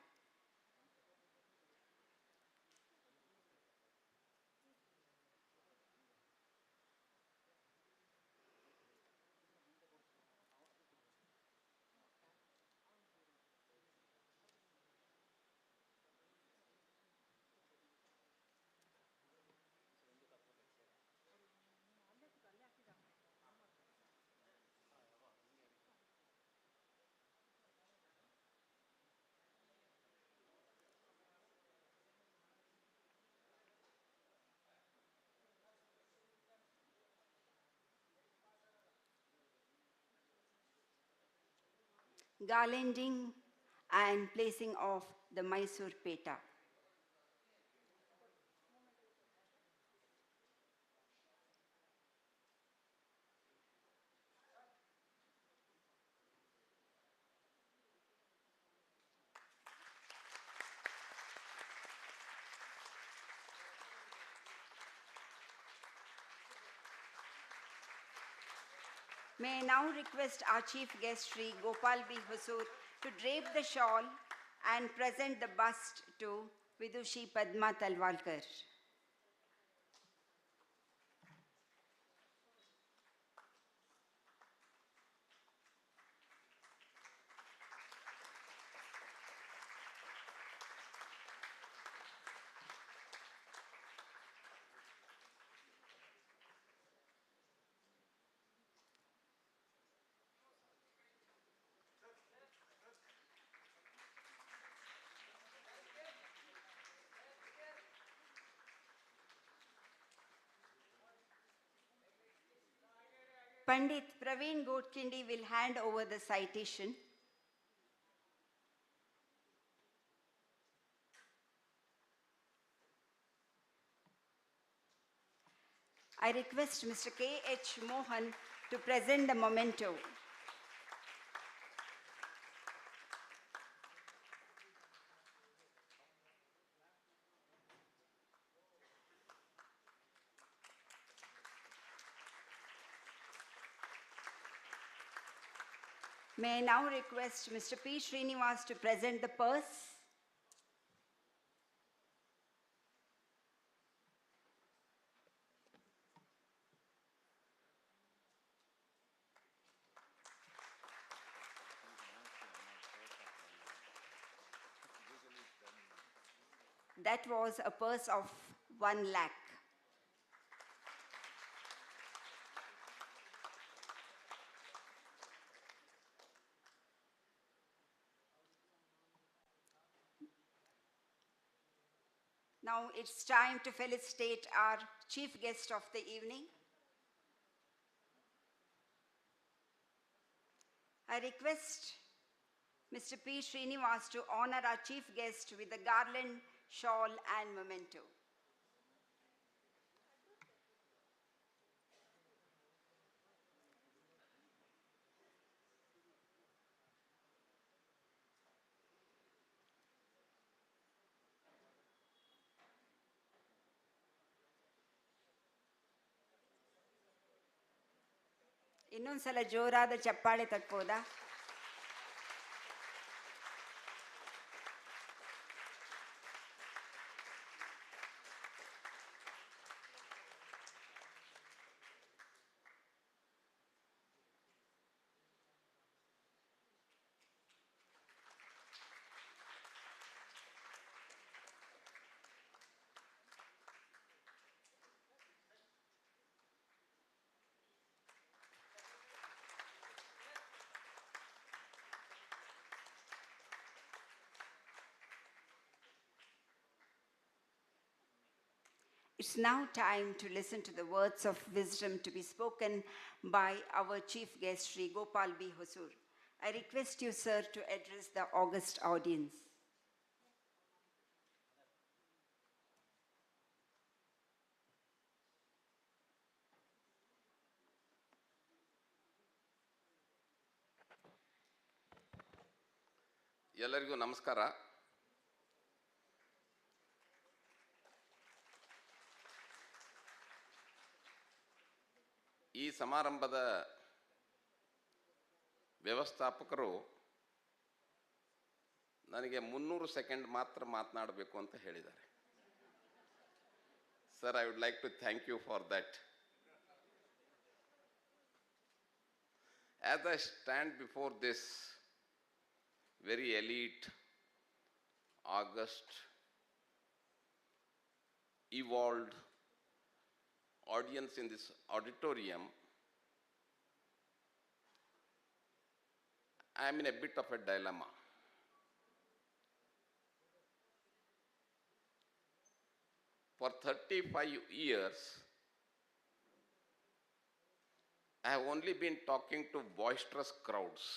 Garlanding and placing of the Mysore Peta. May I now request our chief guest, Sri Gopal B. Husur, to drape the shawl and present the bust to Vidushi Padma Talwalkar. Pandit Praveen Gotkindi will hand over the citation. I request Mr. K.H. Mohan to present the memento. May I now request Mr. P. Srinivas to present the purse. That was a purse of 1 lakh. Now it's time to felicitate our chief guest of the evening. I request Mr. P. Srinivas to honor our chief guest with a garland, shawl, and memento. ಇನ್ನೊಂದ್ಸಲ ಜೋರಾದ ಚಪ್ಪಾಳೆ ತಟ್ಬೋದಾ? It's now time to listen to the words of wisdom to be spoken by our chief guest, Sri Gopal B. Hosur. I request you, sir, to address the august audience. ಎಲ್ಲರಿಗೂ ನಮಸ್ಕಾರ. ಈ ಸಮಾರಂಭದ ವ್ಯವಸ್ಥಾಪಕರು ನನಗೆ 300 second ಮಾತ್ರ ಮಾತನಾಡಬೇಕು ಅಂತ ಹೇಳಿದ್ದಾರೆ. Sir, I would like to thank you for that. As I stand before this very elite, august, evolved audience in this auditorium, I am in a bit of a dilemma. For 35 years, I have only been talking to boisterous crowds.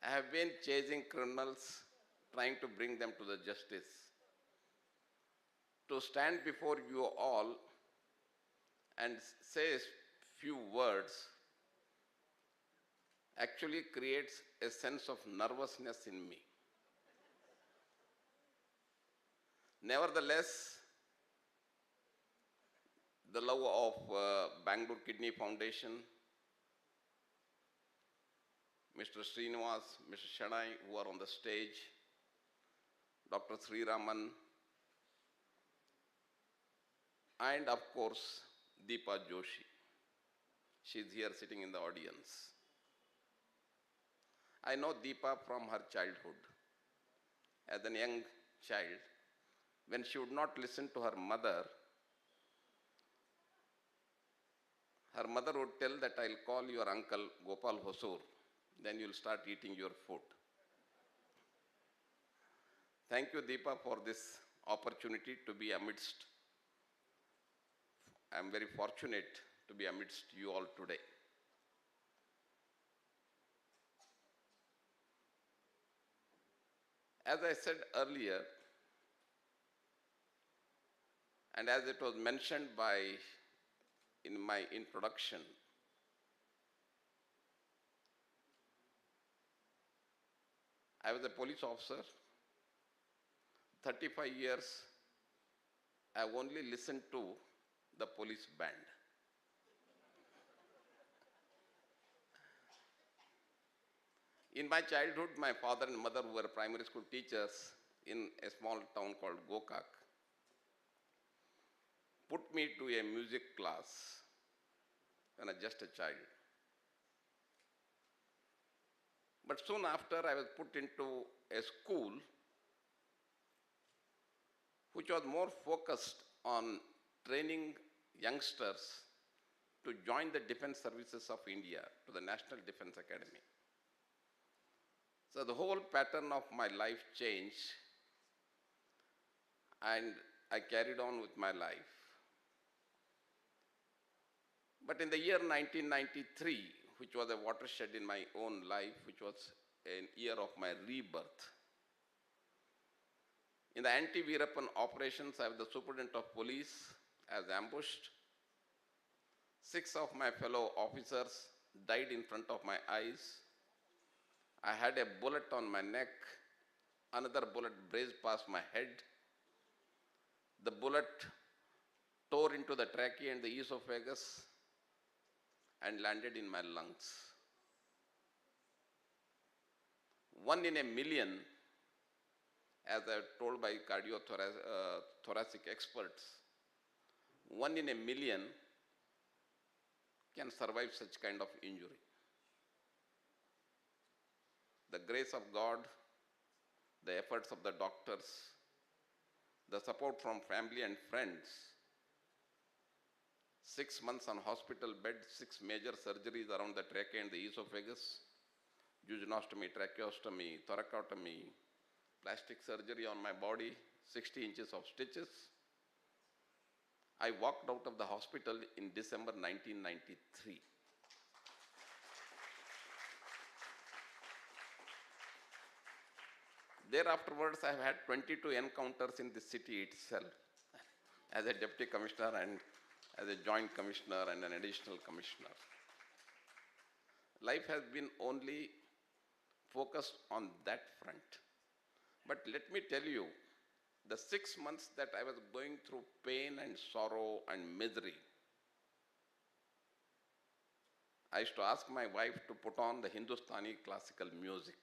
I have been chasing criminals, trying to bring them to the justice. To stand before you all and say few words actually creates a sense of nervousness in me. Nevertheless, the love of Bangalore Kidney Foundation, Mr. Srinivas, Mr. Shadai, who are on the stage, Dr. Sri Raman, and of course, Deepa Joshi. She is here sitting in the audience. I know Deepa from her childhood. As a young child, when she would not listen to her mother would tell that I'll call your uncle Gopal Hosur. Then you'll start eating your food. Thank you, Deepa, for this opportunity to be amidst. I'm very fortunate to be amidst you all today. As I said earlier, and as it was mentioned in my introduction, I was a police officer. 35 years, I only listened to the police band. In my childhood, my father and mother, who were primary school teachers in a small town called Gokak, put me to a music class when I was just a child. But soon after, I was put into a school which was more focused on training youngsters to join the defense services of India, to the National Defense Academy. So the whole pattern of my life changed, and I carried on with my life. But in the year 1993, which was a watershed in my own life, which was a year of my rebirth. In the anti-Veerappan operations, I was the superintendent of police. I was ambushed. 6 of my fellow officers died in front of my eyes. I had a bullet on my neck. Another bullet grazed past my head. The bullet tore into the trachea and the esophagus and landed in my lungs. 1 in a million, as I was told by cardiothoracic experts, 1 in a million can survive such kind of injury. The grace of God, the efforts of the doctors, the support from family and friends, 6 months on hospital bed, 6 major surgeries around the trachea and the esophagus, jejunostomy, tracheostomy, thoracotomy, plastic surgery on my body, 60 inches of stitches. I walked out of the hospital in December 1993. Thereafterwards, I have had 22 encounters in the city itself as a deputy commissioner and as a joint commissioner and an additional commissioner. Life has been only focused on that front. But let me tell you, the 6 months that I was going through pain and sorrow and misery, I used to ask my wife to put on the Hindustani classical music.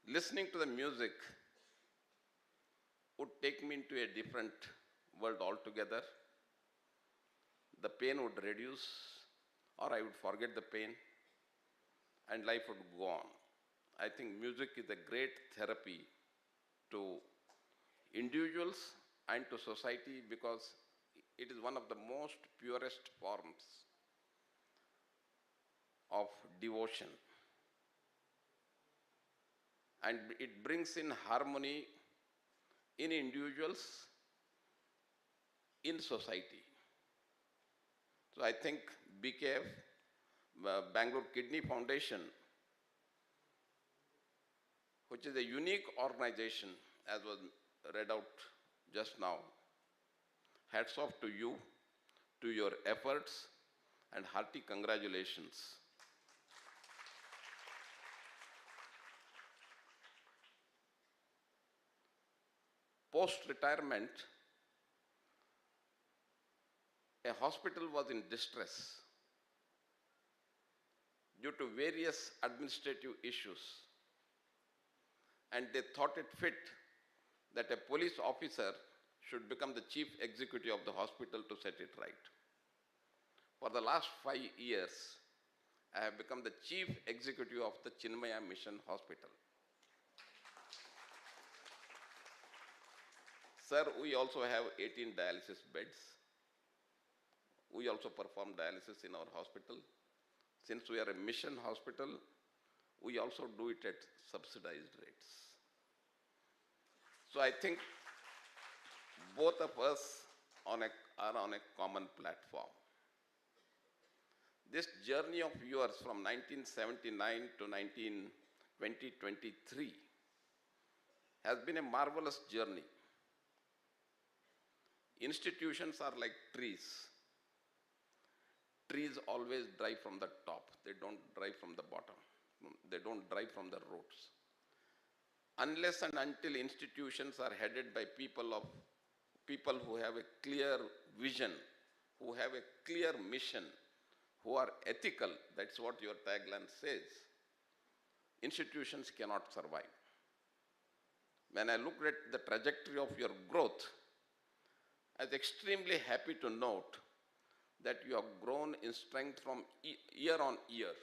Listening to the music would take me into a different world altogether. The pain would reduce, or I would forget the pain, and life would go on. I think music is a great therapy to individuals and to society because it is one of the most purest forms of devotion. And it brings in harmony in individuals, in society. So I think BKF, Bangalore Kidney Foundation, which is a unique organization, as was read out just now. Hats off to you, to your efforts, and hearty congratulations. Post-retirement, a hospital was in distress due to various administrative issues, and they thought it fit that a police officer should become the chief executive of the hospital to set it right. For the last 5 years, I have become the chief executive of the Chinmaya Mission Hospital. Sir, we also have 18 dialysis beds. We also perform dialysis in our hospital. Since we are a mission hospital, we also do it at subsidized rates. So I think both of us are on a common platform. This journey of yours from 1979 to 2023 has been a marvelous journey. Institutions are like trees. Trees always drive from the top. They don't drive from the bottom. They don't drive from the roots. Unless and until institutions are headed by people who have a clear vision, who have a clear mission, who are ethical, that's what your tagline says, institutions cannot survive. When I looked at the trajectory of your growth, I was extremely happy to note that you have grown in strength from year on year,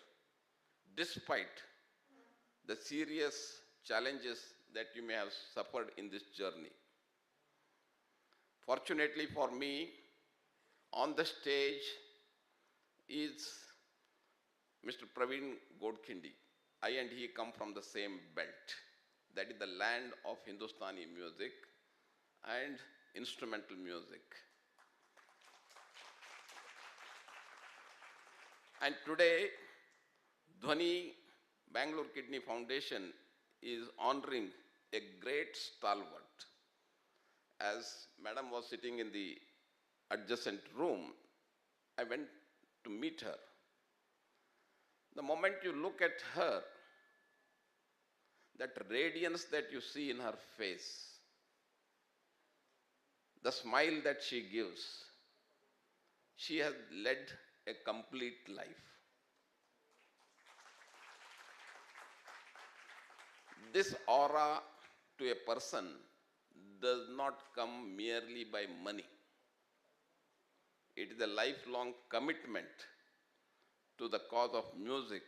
despite the serious challenges that you may have suffered in this journey. Fortunately for me, on the stage is Mr. Praveen Godkhindi. I and he come from the same belt. That is the land of Hindustani music and instrumental music. And today, Dhwani Bangalore Kidney Foundation is honoring a great stalwart. As Madam was sitting in the adjacent room, I went to meet her. The moment you look at her, that radiance that you see in her face, the smile that she gives, she has led a complete life. This aura to a person does not come merely by money. It is a lifelong commitment to the cause of music,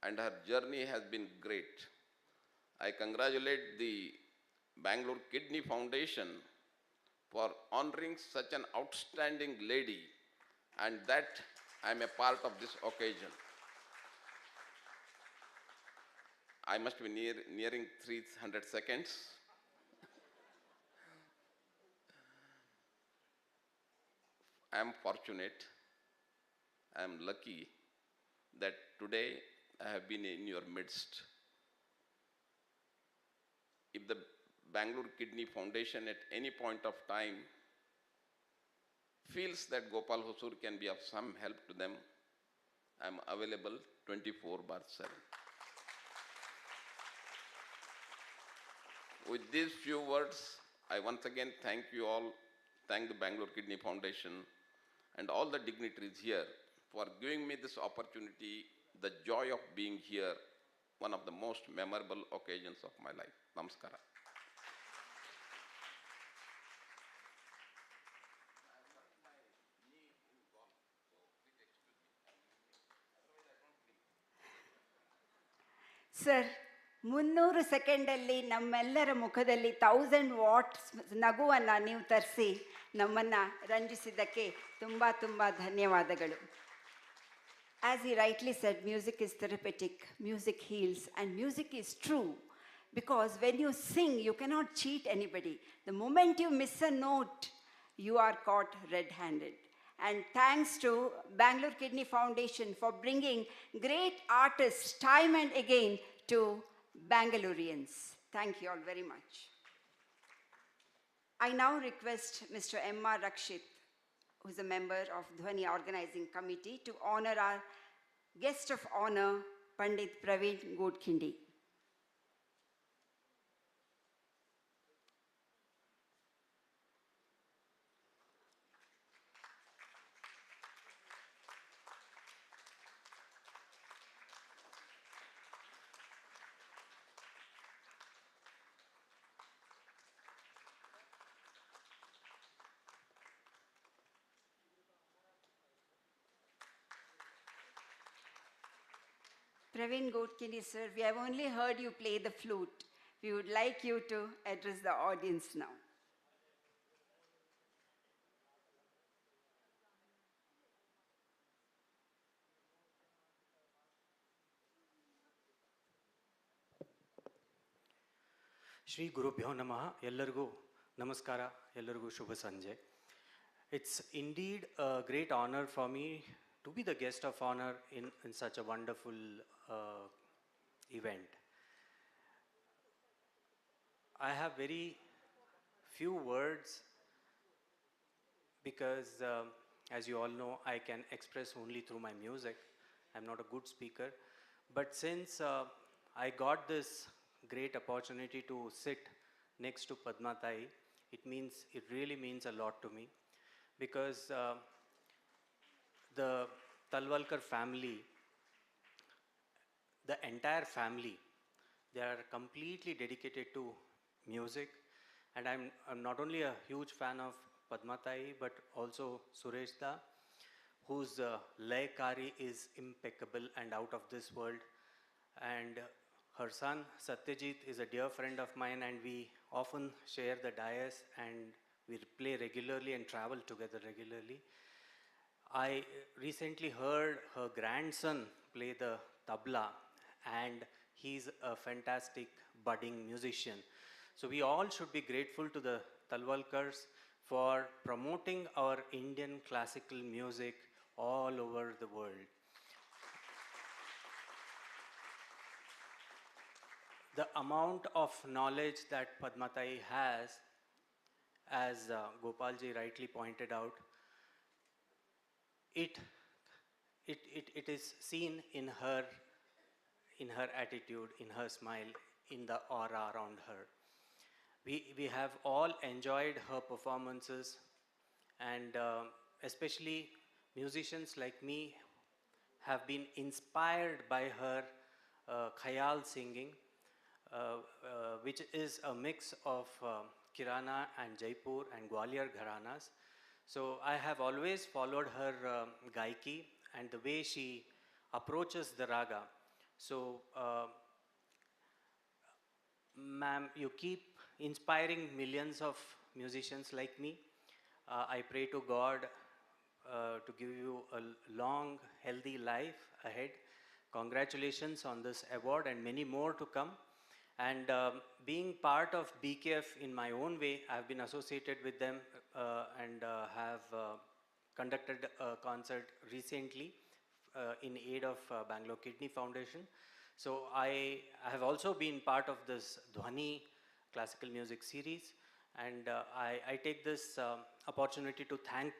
and her journey has been great. I congratulate the Bangalore Kidney Foundation for honoring such an outstanding lady, and that I am a part of this occasion. I must be nearing 300 seconds. I am fortunate, I am lucky that today I have been in your midst. If the Bangalore Kidney Foundation at any point of time feels that Gopal Hosur can be of some help to them, I am available 24/7. With these few words, I once again thank you all, thank the Bangalore Kidney Foundation and all the dignitaries here for giving me this opportunity, the joy of being here, one of the most memorable occasions of my life. Namaskara. Sir 300 ಸೆಕೆಂಡಲ್ಲಿ ನಮ್ಮೆಲ್ಲರ ಮುಖದಲ್ಲಿ 1000 what's ನಗುವನ್ನು ನೀವು ತರಿಸಿ ನಮ್ಮನ್ನು ರಂಜಿಸಿದ್ದಕ್ಕೆ ತುಂಬ ತುಂಬ ಧನ್ಯವಾದಗಳು. As he rightly said, music is therapeutic, music heals, and music is true. Because when you sing, you cannot cheat anybody. The moment you miss a note, you are caught red-handed. And thanks to Bangalore Kidney Foundation for bringing great artists time and again to Bangaloreans. Thank you all very much. I now request Mr. M.R. Rakshit, who is a member of Dhwani Organizing Committee, to honor our guest of honor, Pandit Praveen Godkhindi. Praveen Godkhindi, sir, we have only heard you play the flute. We would like you to address the audience now. Shri ಗುರುಭ್ಯೋ ನಮಃ. ಎಲ್ಲರಿಗೂ ನಮಸ್ಕಾರ, ಎಲ್ಲರಿಗೂ ಶುಭ ಸಂಜೆ. It's indeed a great honor for me to be the guest of honor in such a wonderful event. I have very few words because as you all know, I can express only through my music. I'm not a good speaker, but since I got this great opportunity to sit next to Padma Tai, it really means a lot to me, because the Talwalkar family, the entire family, they are completely dedicated to music, and I'm not only a huge fan of Padma Tai, but also Suresh Da, whose Laykari is impeccable and out of this world, and her son Satyajit is a dear friend of mine, and we often share the dais and we play regularly and travel together regularly. I recently heard her grandson play the tabla, and he's a fantastic budding musician. So we all should be grateful to the Talwalkars for promoting our Indian classical music all over the world. The amount of knowledge that Padma Tai has, as Gopalji rightly pointed out, it is seen in her attitude, in her smile, in the aura around her. We have all enjoyed her performances, and especially musicians like me have been inspired by her khayal singing, which is a mix of Kirana and Jaipur and Gwalior gharanas. So I have always followed her gaiki and the way she approaches the raga. So ma'am, you keep inspiring millions of musicians like me. I pray to God to give you a long, healthy life ahead. congratulations on this award and many more to come. And being part of BKF in my own way, I've been associated with them and have conducted a concert recently in aid of Bangalore Kidney Foundation. So I have also been part of this Dhwani classical music series, and I take this opportunity to thank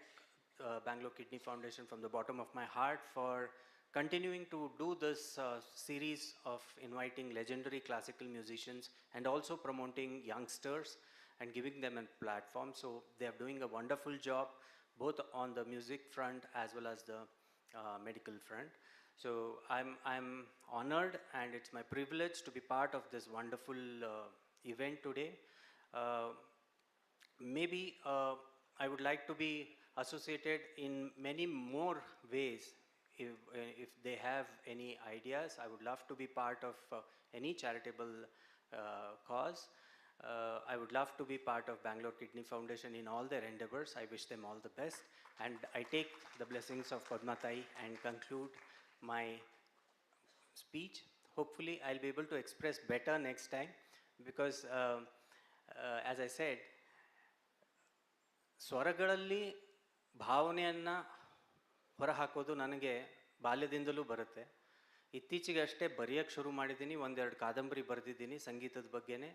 Bangalore Kidney Foundation from the bottom of my heart for continuing to do this series of inviting legendary classical musicians and also promoting youngsters and giving them a platform. So they are doing a wonderful job both on the music front as well as the medical front. So I'm honored, and it's my privilege to be part of this wonderful event today. Maybe I would like to be associated in many more ways. If they have any ideas, I would love to be part of any charitable cause. I would love to be part of Bangalore Kidney Foundation in all their endeavors. I wish them all the best. And I take the blessings of Padmatai and conclude my speech. Hopefully, I'll be able to express better next time because, as I said, ಸ್ವರಗಳಲ್ಲಿ ಭಾವನೆಯನ್ನು ಹೊರಹಾಕೋದು ನನಗೆ ಬಾಲ್ಯದಿಂದಲೂ ಬರುತ್ತೆ. ಇತ್ತೀಚೆಗೆ ಅಷ್ಟೇ ಬರೆಯೋಕ್ಕೆ ಶುರು ಮಾಡಿದ್ದೀನಿ. ಒಂದೆರಡು ಕಾದಂಬರಿ ಬರೆದಿದ್ದೀನಿ ಸಂಗೀತದ ಬಗ್ಗೆನೇ.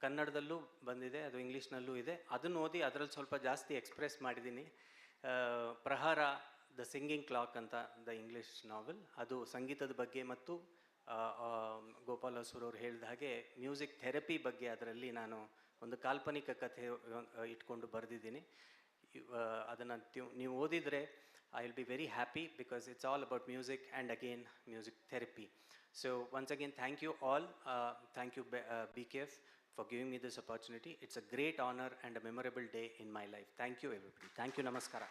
ಕನ್ನಡದಲ್ಲೂ ಬಂದಿದೆ, ಅದು ಇಂಗ್ಲೀಷ್ನಲ್ಲೂ ಇದೆ. ಅದನ್ನು ಓದಿ ಅದರಲ್ಲಿ ಸ್ವಲ್ಪ ಜಾಸ್ತಿ ಎಕ್ಸ್ಪ್ರೆಸ್ ಮಾಡಿದ್ದೀನಿ. ಪ್ರಹಾರ ದ ಸಿಂಗಿಂಗ್ ಕ್ಲಾಕ್ ಅಂತ ದ ಇಂಗ್ಲೀಷ್ ನಾವೆಲ್, ಅದು ಸಂಗೀತದ ಬಗ್ಗೆ ಮತ್ತು ಗೋಪಾಲ್ ಹಸೂರವ್ರು ಹೇಳಿದ ಹಾಗೆ ಮ್ಯೂಸಿಕ್ ಥೆರಪಿ ಬಗ್ಗೆ ಅದರಲ್ಲಿ ನಾನು ಒಂದು ಕಾಲ್ಪನಿಕ ಕಥೆ ಇಟ್ಕೊಂಡು ಬರೆದಿದ್ದೀನಿ. ಅದನ್ನು ನೀವು ಓದಿದರೆ I will be very happy because it's all about music and again music therapy. So once again, thank you all. Thank you BKF for giving me this opportunity. It's a great honor and a memorable day in my life. Thank you everybody. Thank you. Namaskara.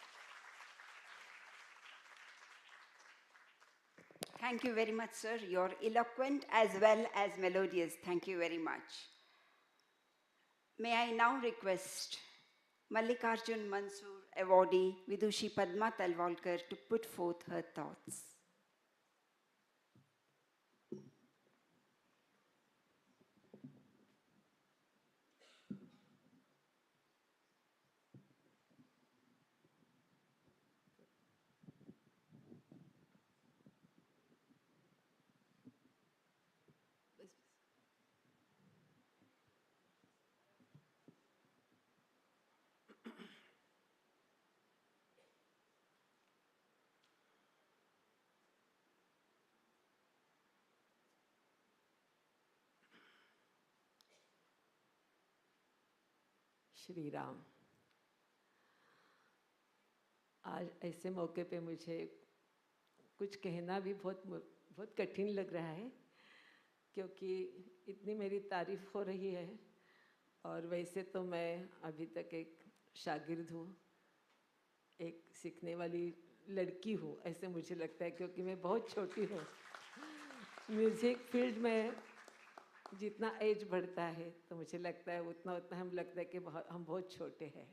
Thank you very much, sir. You're eloquent as well as melodious. Thank you very much. May I now request Mallikarjun Mansoor awardee Vidushi Padma Talwalkar to put forth her thoughts. Shri Ram. आज ऐसे मौके पे मुझे कुछ कहना भी बहुत कठिन लग रहा है, क्योंकि इतनी मेरी तारीफ़ हो रही है और वैसे तो मैं अभी तक एक शागिर्द हूँ, एक सीखने वाली लड़की हूँ, ऐसे मुझे लगता है, क्योंकि मैं बहुत छोटी हूँ। म्यूज़िक फील्ड में जितना एज बढ़ता है तो मुझे लगता है उतना हम लगता है कि हम बहुत छोटे हैं,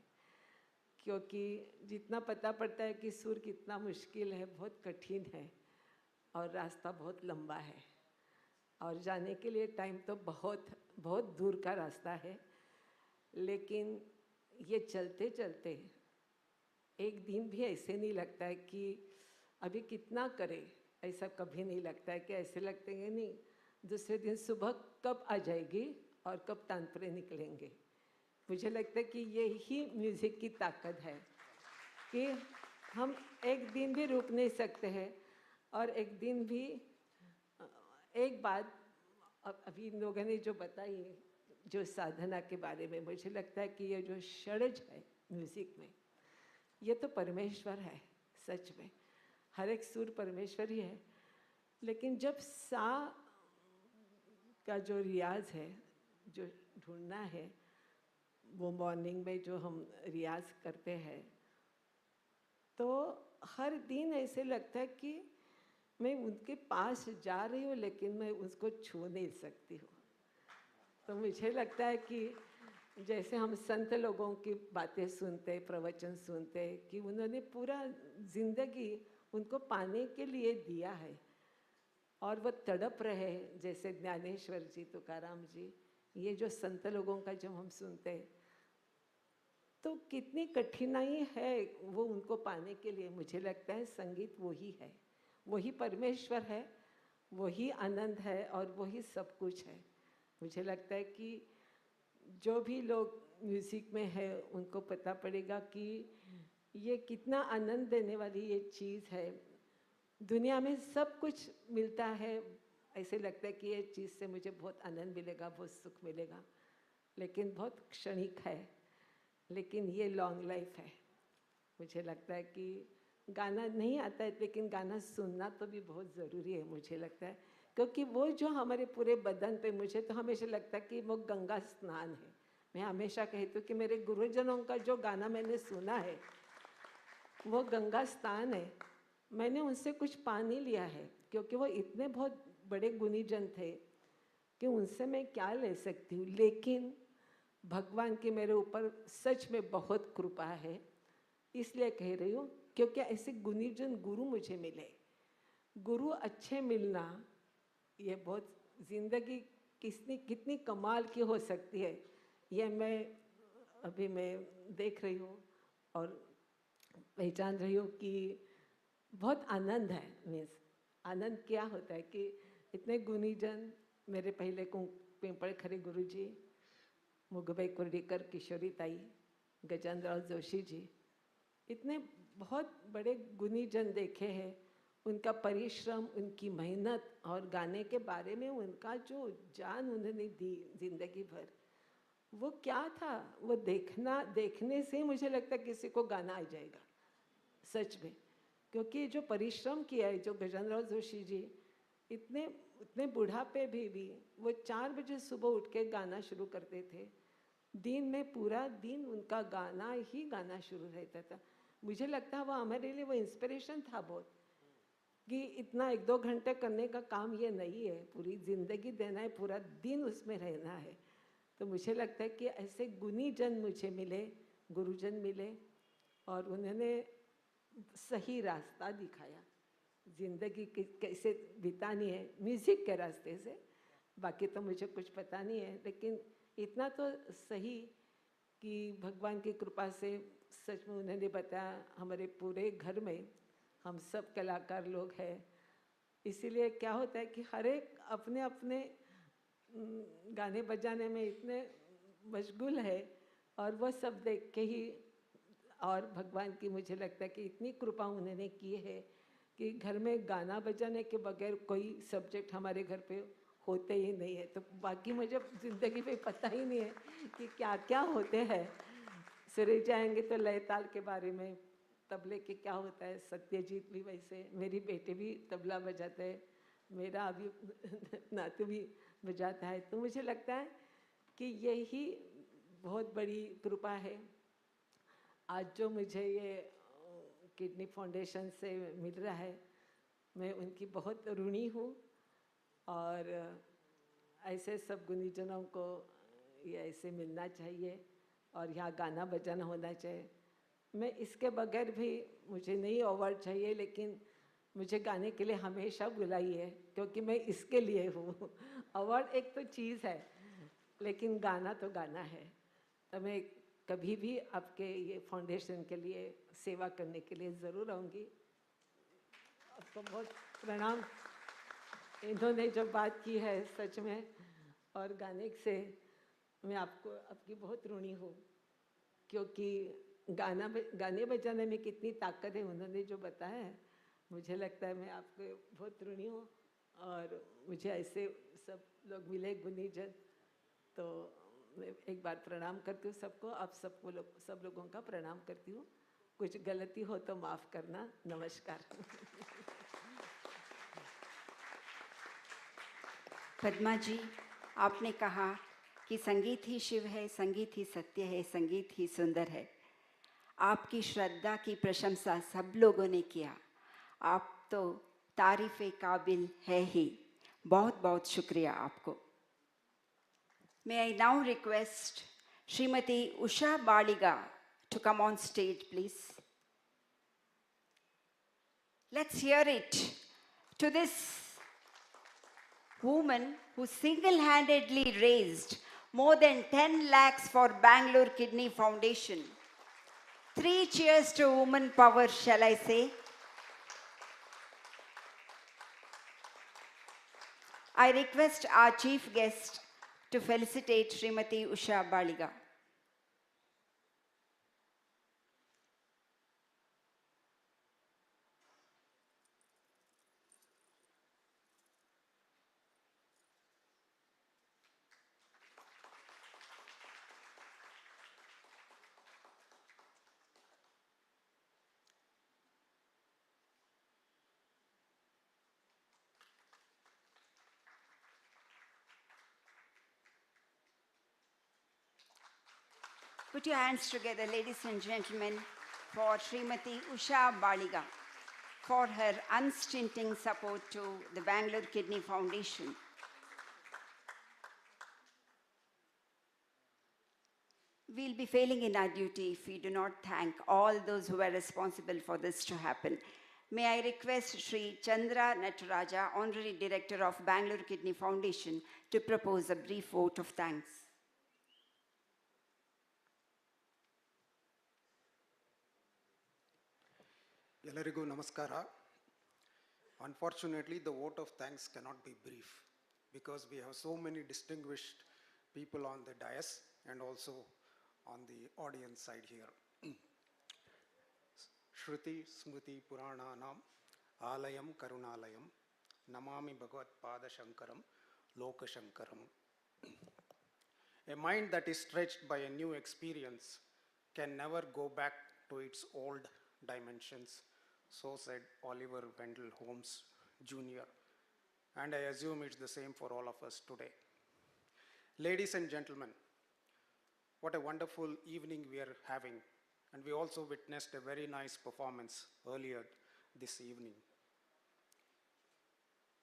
क्योंकि जितना पता पड़ता है कि सुर कितना मुश्किल है, बहुत कठिन है और रास्ता बहुत लंबा है और जाने के लिए टाइम तो बहुत दूर का रास्ता है। लेकिन ये चलते चलते एक दिन भी ऐसे नहीं लगता है कि अभी कितना करें, ऐसा कभी नहीं लगता है कि ऐसे लगते हैं नहीं दूसरे दिन सुबह कब आ जाएगी और कब तानपुरे निकलेंगे। मुझे लगता है कि यही म्यूज़िक की ताकत है कि हम एक दिन भी रुक नहीं सकते हैं और एक दिन भी एक बात अभी इन लोगों ने जो बताई जो साधना के बारे में, मुझे लगता है कि ये जो षड्ज है म्यूज़िक में, ये तो परमेश्वर है सच में, हर एक सुर परमेश्वर ही है। लेकिन जब सा का जो रियाज है, जो ढूंढना है, वो मॉर्निंग में जो हम रियाज करते हैं, तो हर दिन ऐसे लगता है कि मैं उनके पास जा रही हूँ लेकिन मैं उसको छू नहीं सकती हूँ। तो मुझे लगता है कि जैसे हम संत लोगों की बातें सुनते, प्रवचन सुनते कि उन्होंने पूरा ज़िंदगी उनको पाने के लिए दिया है, और वो तड़प रहे, जैसे ज्ञानेश्वर जी, तुकाराम जी, ये जो संत लोगों का जब हम सुनते हैं तो कितनी कठिनाई है वो उनको पाने के लिए। मुझे लगता है संगीत वही है, वही परमेश्वर है, वही आनंद है और वही सब कुछ है। मुझे लगता है कि जो भी लोग म्यूज़िक में है उनको पता पड़ेगा कि ये कितना आनंद देने वाली ये चीज़ है। दुनिया में सब कुछ मिलता है, ऐसे लगता है कि ये चीज़ से मुझे बहुत आनंद मिलेगा, बहुत सुख मिलेगा, लेकिन बहुत क्षणिक है। लेकिन ये लॉन्ग लाइफ है। मुझे लगता है कि गाना नहीं आता है, लेकिन गाना सुनना तो भी बहुत ज़रूरी है मुझे लगता है, क्योंकि वो जो हमारे पूरे बदन पे, मुझे तो हमेशा लगता है कि वो गंगा स्नान है। मैं हमेशा कहती हूँ कि मेरे गुरुजनों का जो गाना मैंने सुना है वो गंगा स्नान है। मैंने उनसे कुछ पा नहीं लिया है, क्योंकि वो इतने बहुत बड़े गुणीजन थे कि उनसे मैं क्या ले सकती हूँ। लेकिन भगवान की मेरे ऊपर सच में बहुत कृपा है, इसलिए कह रही हूँ, क्योंकि ऐसे गुणीजन गुरु मुझे मिले। गुरु अच्छे मिलना ये बहुत ज़िंदगी कितनी कमाल की हो सकती है, ये मैं देख रही हूँ और पहचान रही हूँ कि बहुत आनंद है। मीन्स आनंद क्या होता है कि इतने गुणीजन, मेरे पहले को पिंपल खरे गुरु जी, मुगभाई कुर्डीकर, किशोरी ताई, गजेंद्र जोशी जी, इतने बहुत बड़े गुणीजन देखे हैं। उनका परिश्रम, उनकी मेहनत और गाने के बारे में उनका जो जान उन्होंने दी जिंदगी भर, वो क्या था, वो देखने से मुझे लगता है किसी को गाना आ जाएगा सच में। क्योंकि जो परिश्रम किया है, जो गजेंद्र जोशी जी इतने बुढ़ापे भी वो 4 बजे सुबह उठ के गाना शुरू करते थे। दिन में पूरा दिन उनका गाना ही गाना शुरू रहता था। मुझे लगता है वो हमारे लिए वो इंस्पिरेशन था बहुत, कि इतना 1-2 घंटे करने का काम ये नहीं है, पूरी ज़िंदगी देना है, पूरा दिन उसमें रहना है। तो मुझे लगता है कि ऐसे गुणीजन मुझे मिले, गुरुजन मिले, और उन्होंने सही रास्ता दिखाया, ज़िंदगी कैसे बितानी है म्यूज़िक के रास्ते से। बाकी तो मुझे कुछ पता नहीं है, लेकिन इतना तो सही कि भगवान की कृपा से सच में उन्होंने बताया। हमारे पूरे घर में हम सब कलाकार लोग हैं, इसीलिए क्या होता है कि हर एक अपने अपने गाने बजाने में इतने मशगूल है, और वो सब देख के ही, और भगवान की मुझे लगता है कि इतनी कृपा उन्होंने की है कि घर में गाना बजाने के बगैर कोई सब्जेक्ट हमारे घर पे होते ही नहीं है। तो बाकी मुझे ज़िंदगी में पता ही नहीं है कि क्या क्या होते हैं। सुरेश जाएंगे तो लय ताल के बारे में, तबले के क्या होता है, सत्यजीत भी वैसे, मेरी बेटे भी तबला बजाते हैं, मेरा अभी नातू भी बजाता है। तो मुझे लगता है कि यही बहुत बड़ी कृपा है। आज जो मुझे ये किडनी फाउंडेशन से मिल रहा है, मैं उनकी बहुत ऋणी हूँ, और ऐसे सब गुणीजनों को ये ऐसे मिलना चाहिए, और यहाँ गाना बजाना होना चाहिए। मैं इसके बगैर भी, मुझे नहीं अवार्ड चाहिए, लेकिन मुझे गाने के लिए हमेशा बुलाइए, क्योंकि मैं इसके लिए हूँ। अवार्ड एक तो चीज़ है, लेकिन गाना तो गाना है। तो मैं कभी भी आपके ये फाउंडेशन के लिए सेवा करने के लिए ज़रूर आऊँगी। आपको बहुत प्रणाम, इन्होंने जो बात की है सच में, और गाने से मैं आपकी बहुत ऋणी हूँ, क्योंकि गाने बजाने में कितनी ताकत है उन्होंने जो बताया है। मुझे लगता है मैं आपको बहुत ऋणी हूँ, और मुझे ऐसे सब लोग मिले गुणीजन, तो मैं एक बार प्रणाम करती हूँ सबको। आप सब लोगों का प्रणाम करती हूँ। कुछ गलती हो तो माफ़ करना। नमस्कार। पद्मा जी, आपने कहा कि संगीत ही शिव है, संगीत ही सत्य है, संगीत ही सुंदर है। आपकी श्रद्धा की प्रशंसा सब लोगों ने किया। आप तो तारीफ़े काबिल है ही। बहुत बहुत शुक्रिया आपको। May I now request Srimati Usha Baliga to come on stage, please. Let's hear it to this woman who single-handedly raised more than 10 lakhs for Bangalore Kidney Foundation. 3 cheers to woman power, shall I say? I request our chief guest to felicitate Srimati Usha Baliga. Put your hands together, ladies and gentlemen, for Srimati Usha Baliga for her unstinting support to the Bangalore Kidney Foundation. We'll be failing in our duty if we do not thank all those who were responsible for this to happen. May I request Sri Chandra Nataraja, Honorary Director of Bangalore Kidney Foundation, to propose a brief vote of thanks. ಎಲ್ಲರಿಗೂ ನಮಸ್ಕಾರ. Unfortunately, the vote of thanks cannot be brief because we have so many distinguished people on the dais and also on the audience side here. Shruti Smriti Purananam Alayam Karunalayam Namami Bhagavat Pada Shankaram Loka Shankaram. A mind that is stretched by a new experience can never go back to its old dimensions. So said Oliver Wendell Holmes Jr. And I assume it's the same for all of us today. Ladies and gentlemen, what a wonderful evening we are having. And we also witnessed a very nice performance earlier this evening.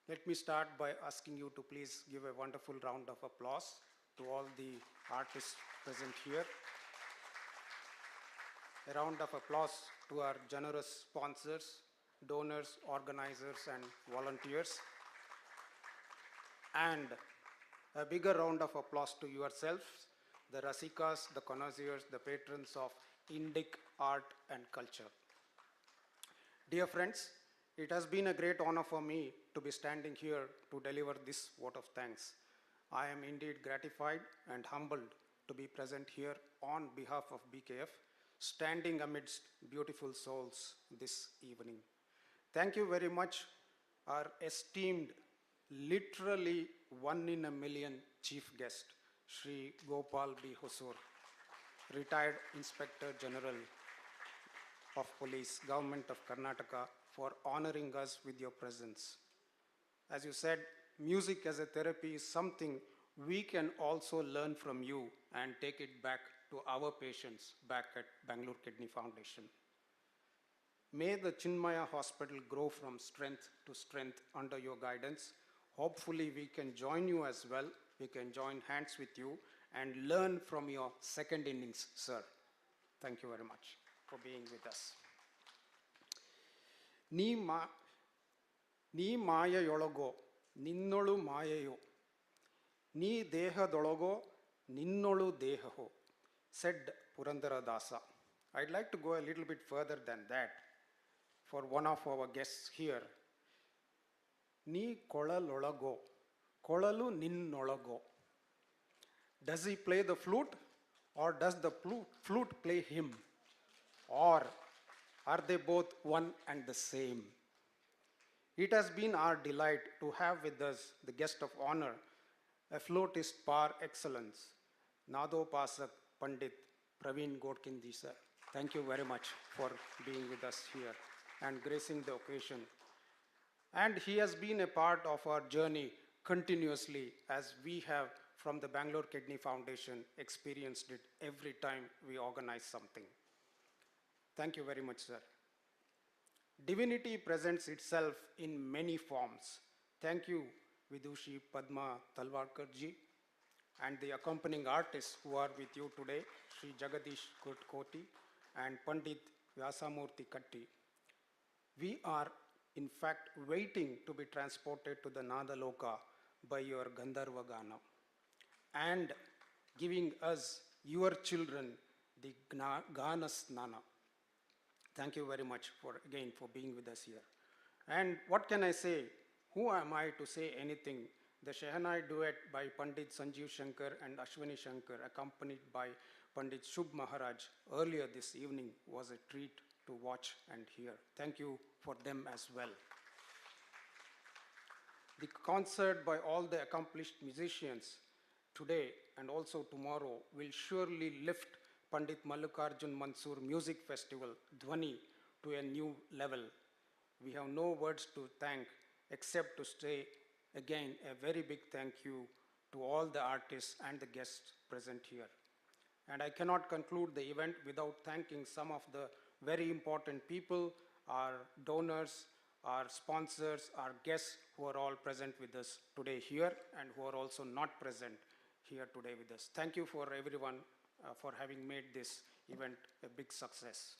Let me start by asking you to please give a wonderful round of applause to all the artists present here. A round of applause to our generous sponsors, donors, organizers, and volunteers. And a bigger round of applause to yourselves, the Rasikas, the connoisseurs, the patrons of Indic art and culture. Dear friends, it has been a great honor for me to be standing here to deliver this vote of thanks. I am indeed gratified and humbled to be present here on behalf of BKF, standing amidst beautiful souls this evening. Thank you very much, our esteemed, literally 1 in a million chief guest, Shri Gopal B. Hosur, retired Inspector General of Police, Government of Karnataka, for honoring us with your presence. As you said, music as a therapy is something we can also learn from you and take it back to our patients back at Bangalore Kidney Foundation. May the Chinmaya Hospital grow from strength to strength under your guidance. Hopefully we can join you as well. We can join hands with you and learn from your second innings, sir. Thank you very much for being with us. ನೀ ಮಾಯೆಯೊಳಗೋ ನಿನ್ನೊಳು ಮಾಯೆಯೋ ನೀ ದೇಹದೊಳಗೋ ನಿನ್ನೊಳು ದೇಹವೋ said Purandaradasa. I'd like to go a little bit further than that for one of our guests here. Ni kolalolago, kolalu ninnolago. Does he play the flute or does the flute play him? Or are they both one and the same? It has been our delight to have with us the guest of honor, a flautist par excellence, Nadopasak Pandit Praveen Godkindi sir. Thank you very much for being with us here and gracing the occasion. And he has been a part of our journey continuously, as we have from the Bangalore Kidney Foundation experienced it every time we organize something. Thank you very much, sir. Divinity presents itself in many forms. Thank you, Vidushi Padma Talwarkar ji, and the accompanying artists who are with you today, Sri Jagadish Koti and Pandit Vyasamurthy Katti. We are in fact waiting to be transported to the Nadaloka by your Gandharva Gana and giving us, your children, the Gana Snana. Thank you very much again for being with us here. And what can I say? Who am I to say anything? The Shehanai duet by Pandit Sanjeev Shankar and Ashwini Shankar, accompanied by Pandit Shubh Maharaj earlier this evening, was a treat to watch and hear. Thank you for them as well. The concert by all the accomplished musicians today and also tomorrow will surely lift Pandit Mallikarjun Mansoor Music Festival, Dhwani, to a new level. We have no words to thank except to say again a very big thank you to all the artists and the guests present here. And I cannot conclude the event without thanking some of the very important people, our donors, our sponsors, our guests who are all present with us today here and who are also not present here today with us. Thank you for everyone for having made this event a big success.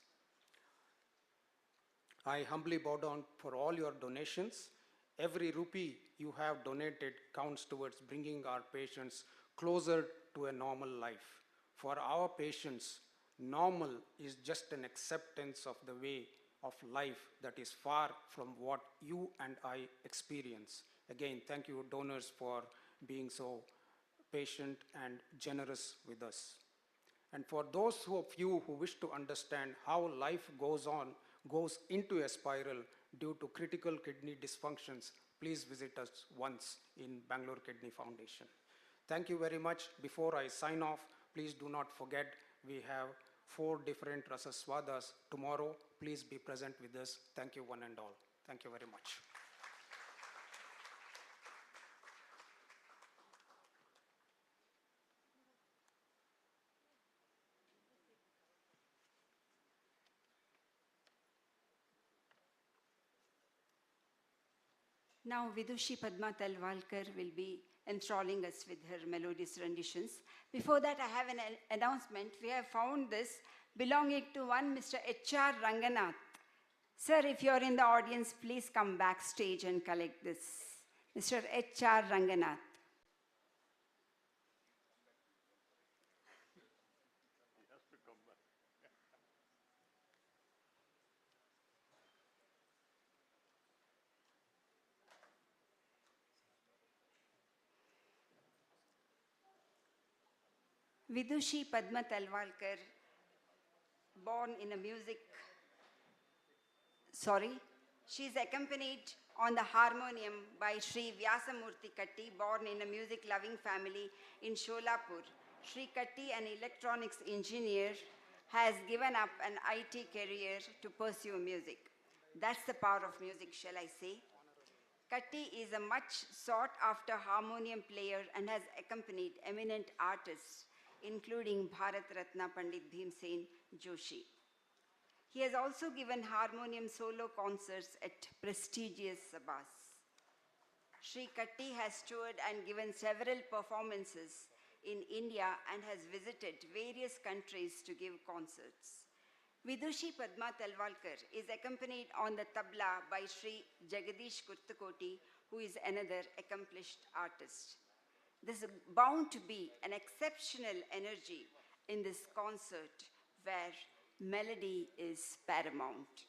I humbly bow down for all your donations. Every rupee you have donated counts towards bringing our patients closer to a normal life. For our patients, normal is just an acceptance of the way of life that is far from what you and I experience. Again, thank you, donors, for being so patient and generous with us. And for those of you who wish to understand how life goes into a spiral due to critical kidney dysfunctions, please visit us once in Bangalore Kidney Foundation. Thank you very much. Before I sign off, please do not forget we have 4 different Rasaswadas tomorrow. Please be present with us. Thank you one and all. Thank you very much. Now Vidushi Padma Talwalkar will be enthralling us with her melodious renditions. Before that, I have an announcement. We have found this belonging to one Mr. H.R. Ranganath. Sir, if you're in the audience, please come backstage and collect this. Mr. H.R. Ranganath. Vidushi Padma Talwalkar, she is accompanied on the harmonium by Sri Vyasamurthy Katti, born in a music-loving family in Sholapur. Sri Katti, an electronics engineer, has given up an IT career to pursue music. That's the power of music, shall I say. Katti is a much sought-after harmonium player and has accompanied eminent artists including Bharat Ratna Pandit Bhimsen Joshi. He has also given harmonium solo concerts at prestigious sabhas. Sri Katti has toured and given several performances in India and has visited various countries to give concerts. Vidushi Padma Talwalkar is accompanied on the tabla by Sri Jagadish Kurtakoti, who is another accomplished artist. There's bound to be an exceptional energy in this concert where melody is paramount.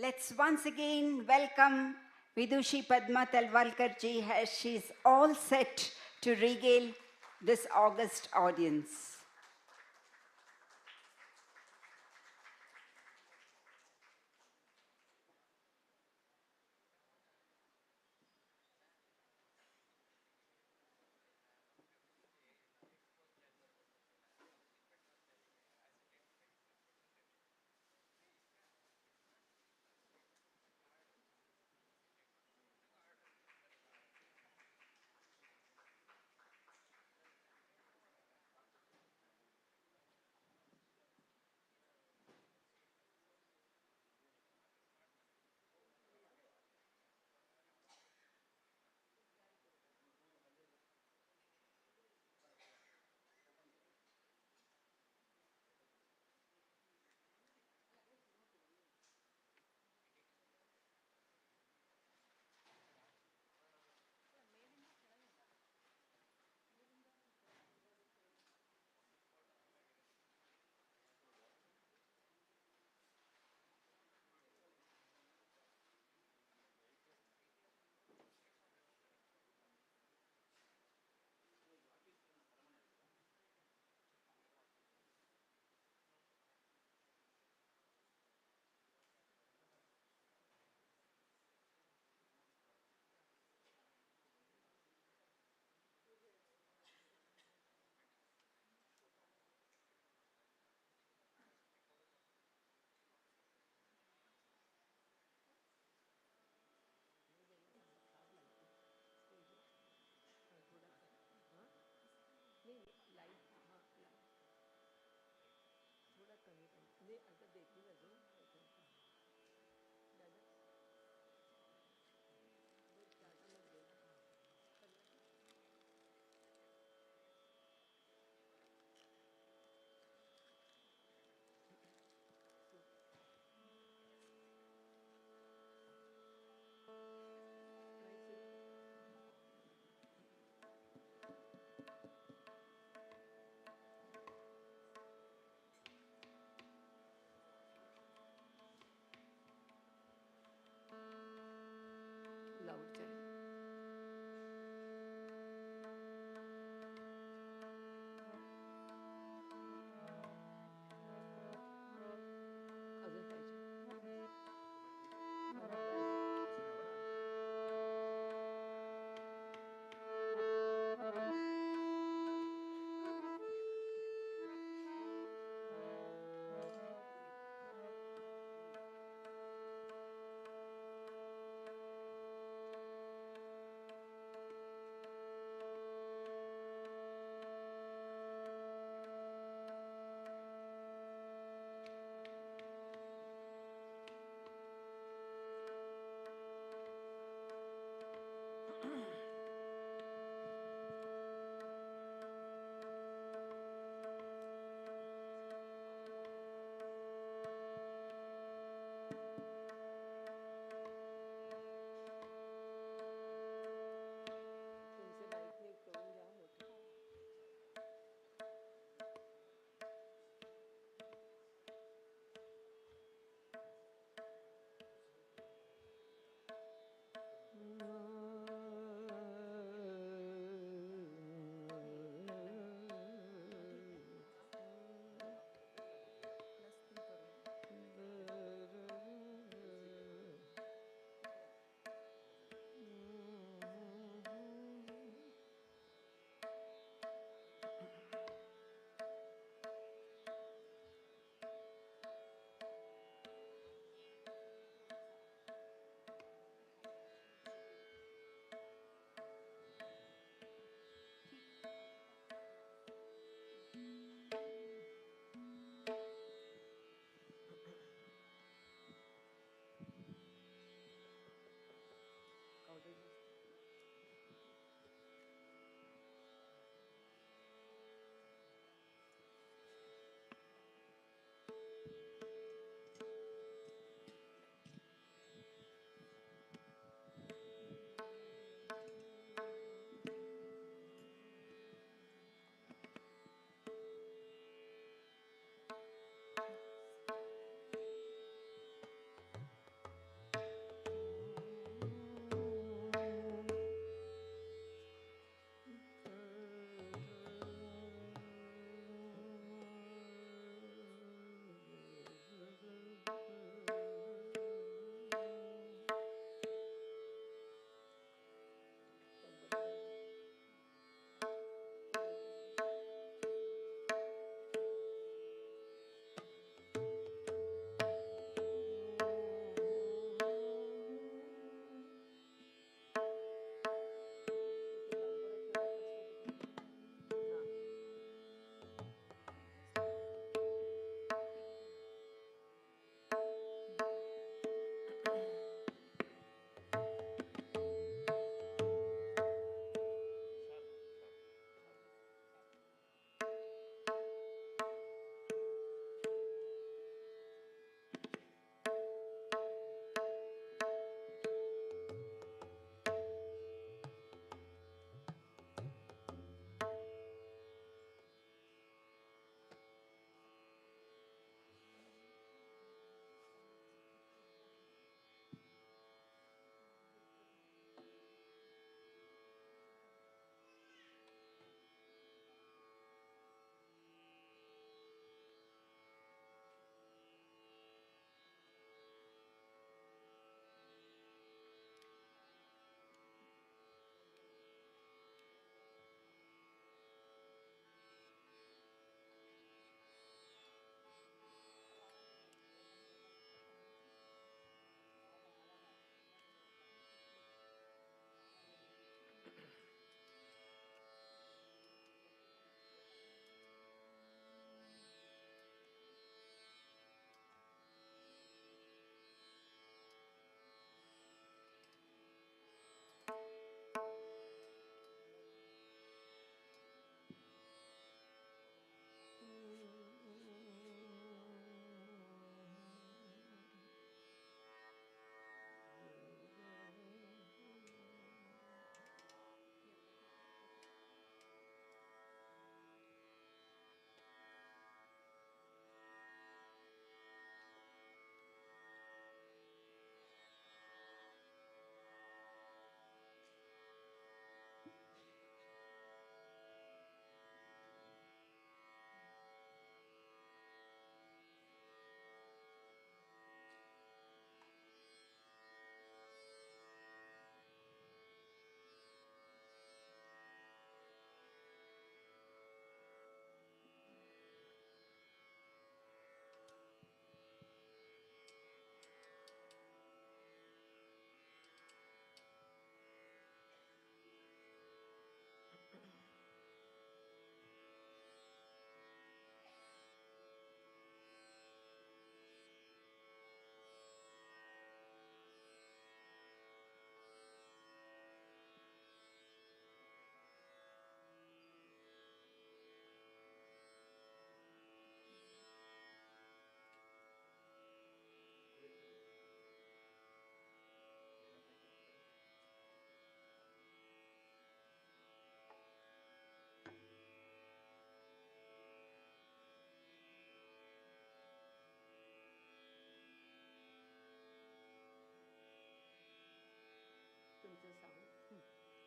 Let's once again welcome Vidushi Padma Talwalkar ji as she's all set to regale this august audience.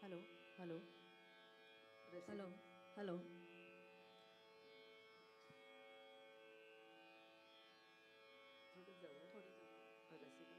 Hello hello hello hello थोडं जवळ रसिका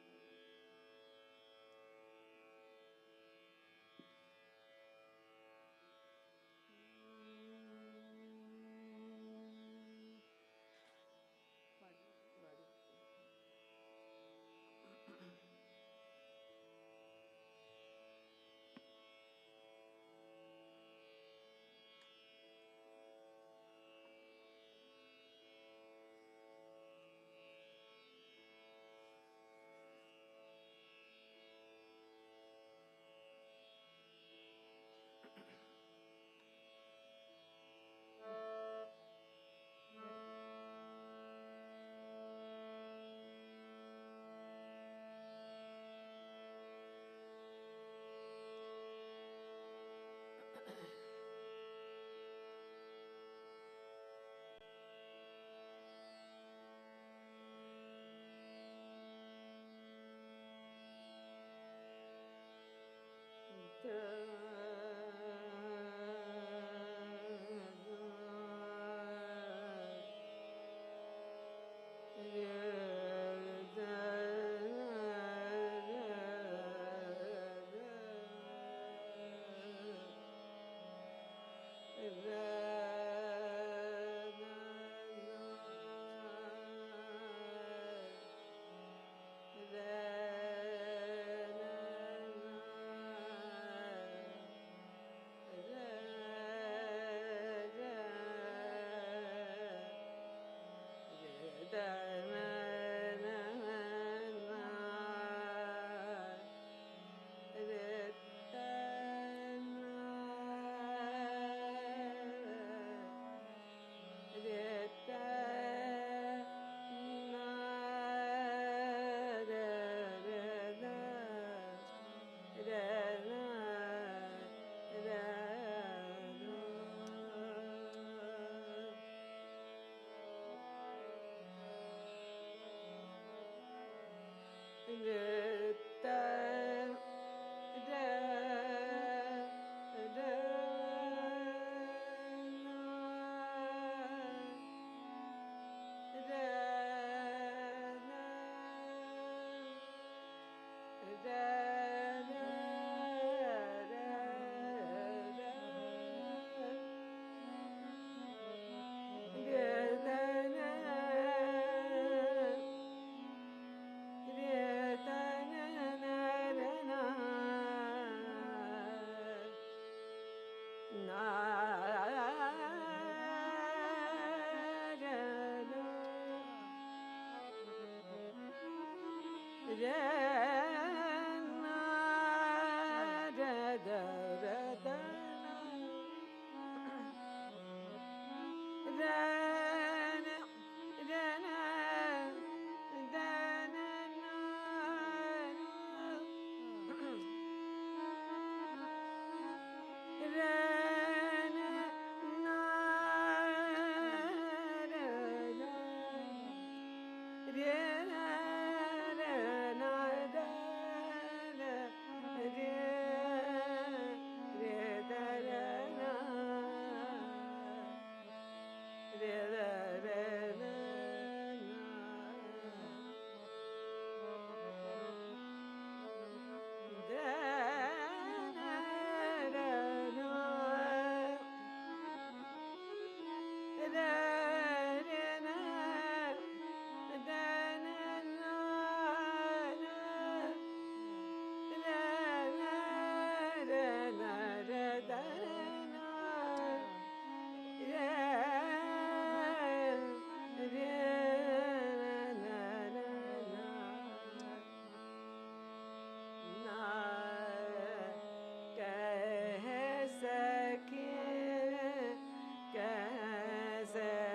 कैसे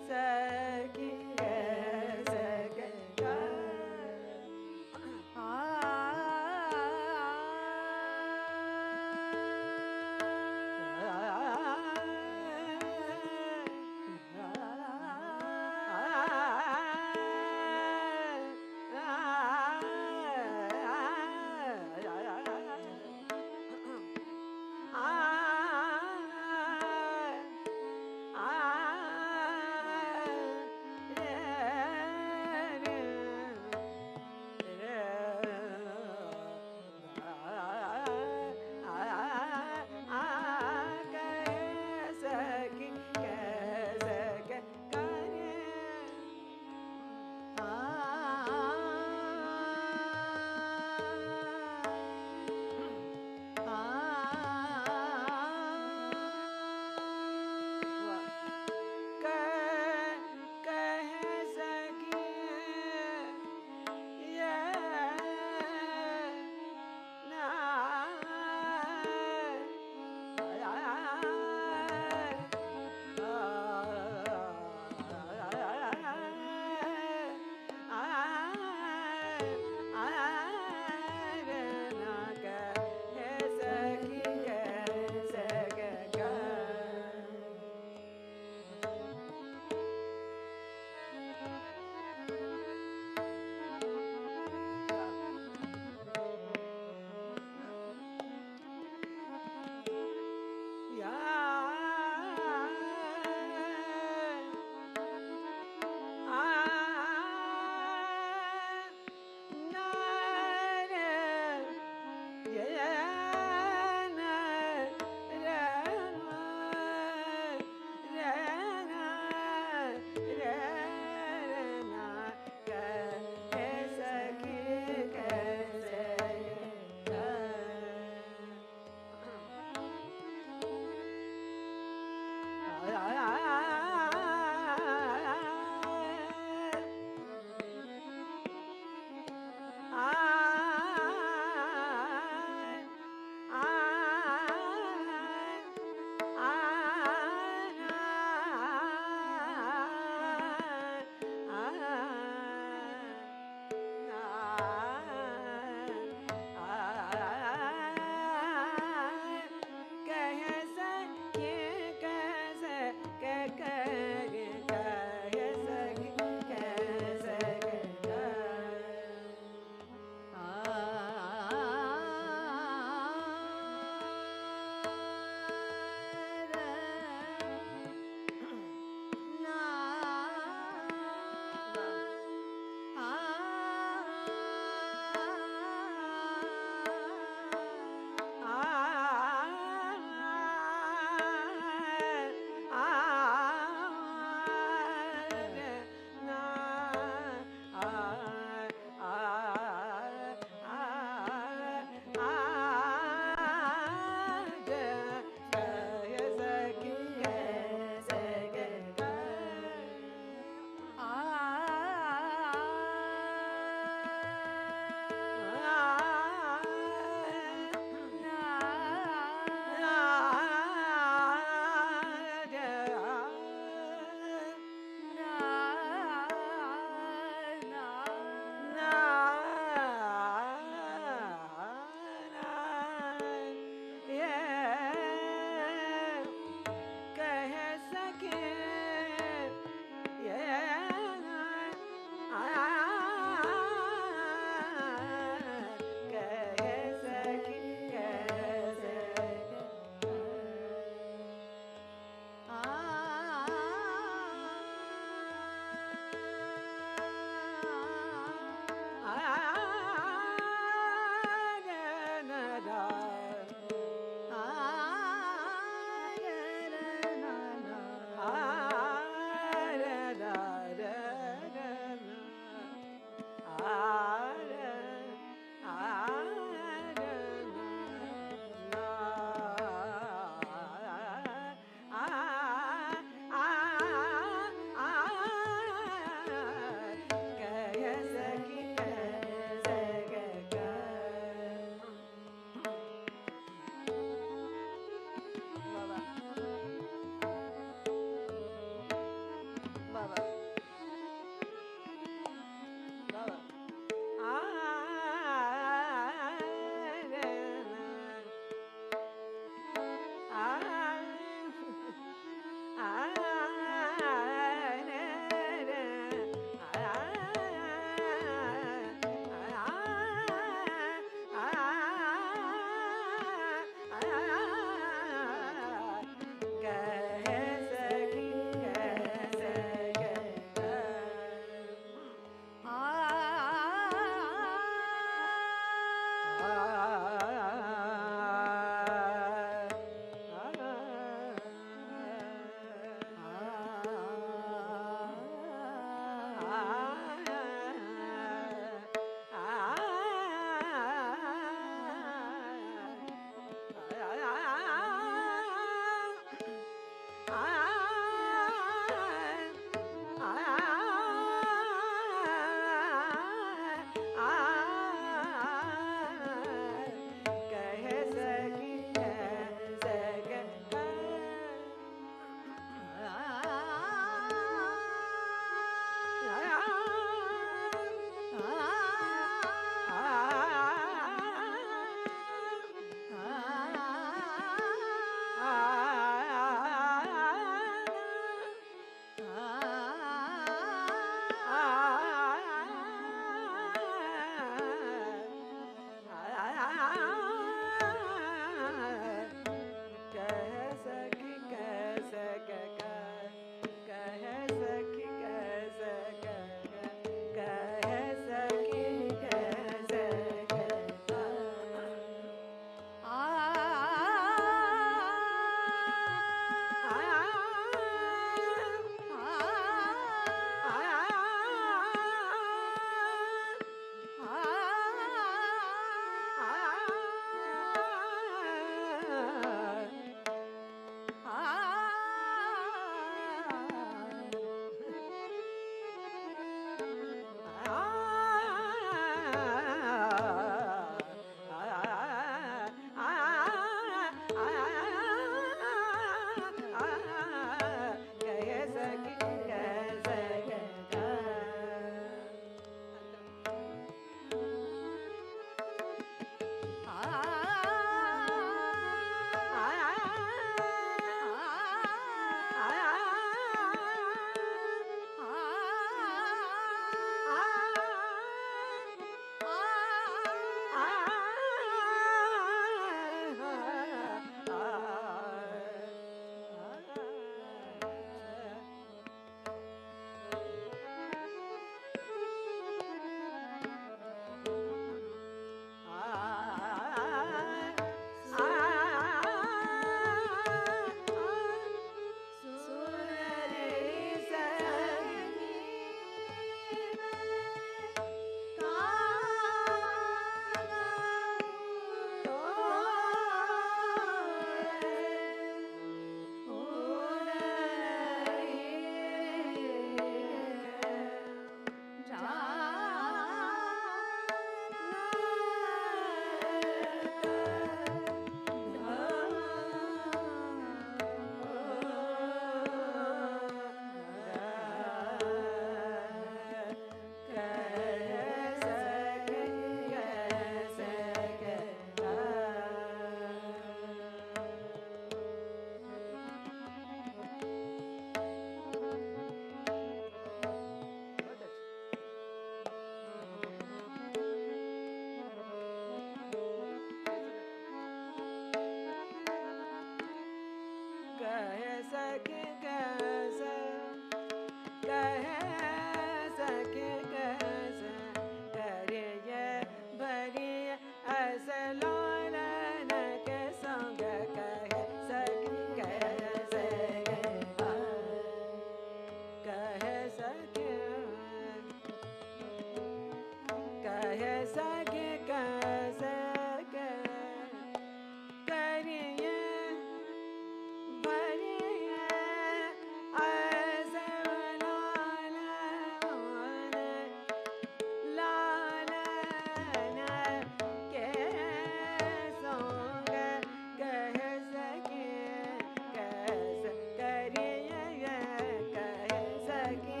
Saki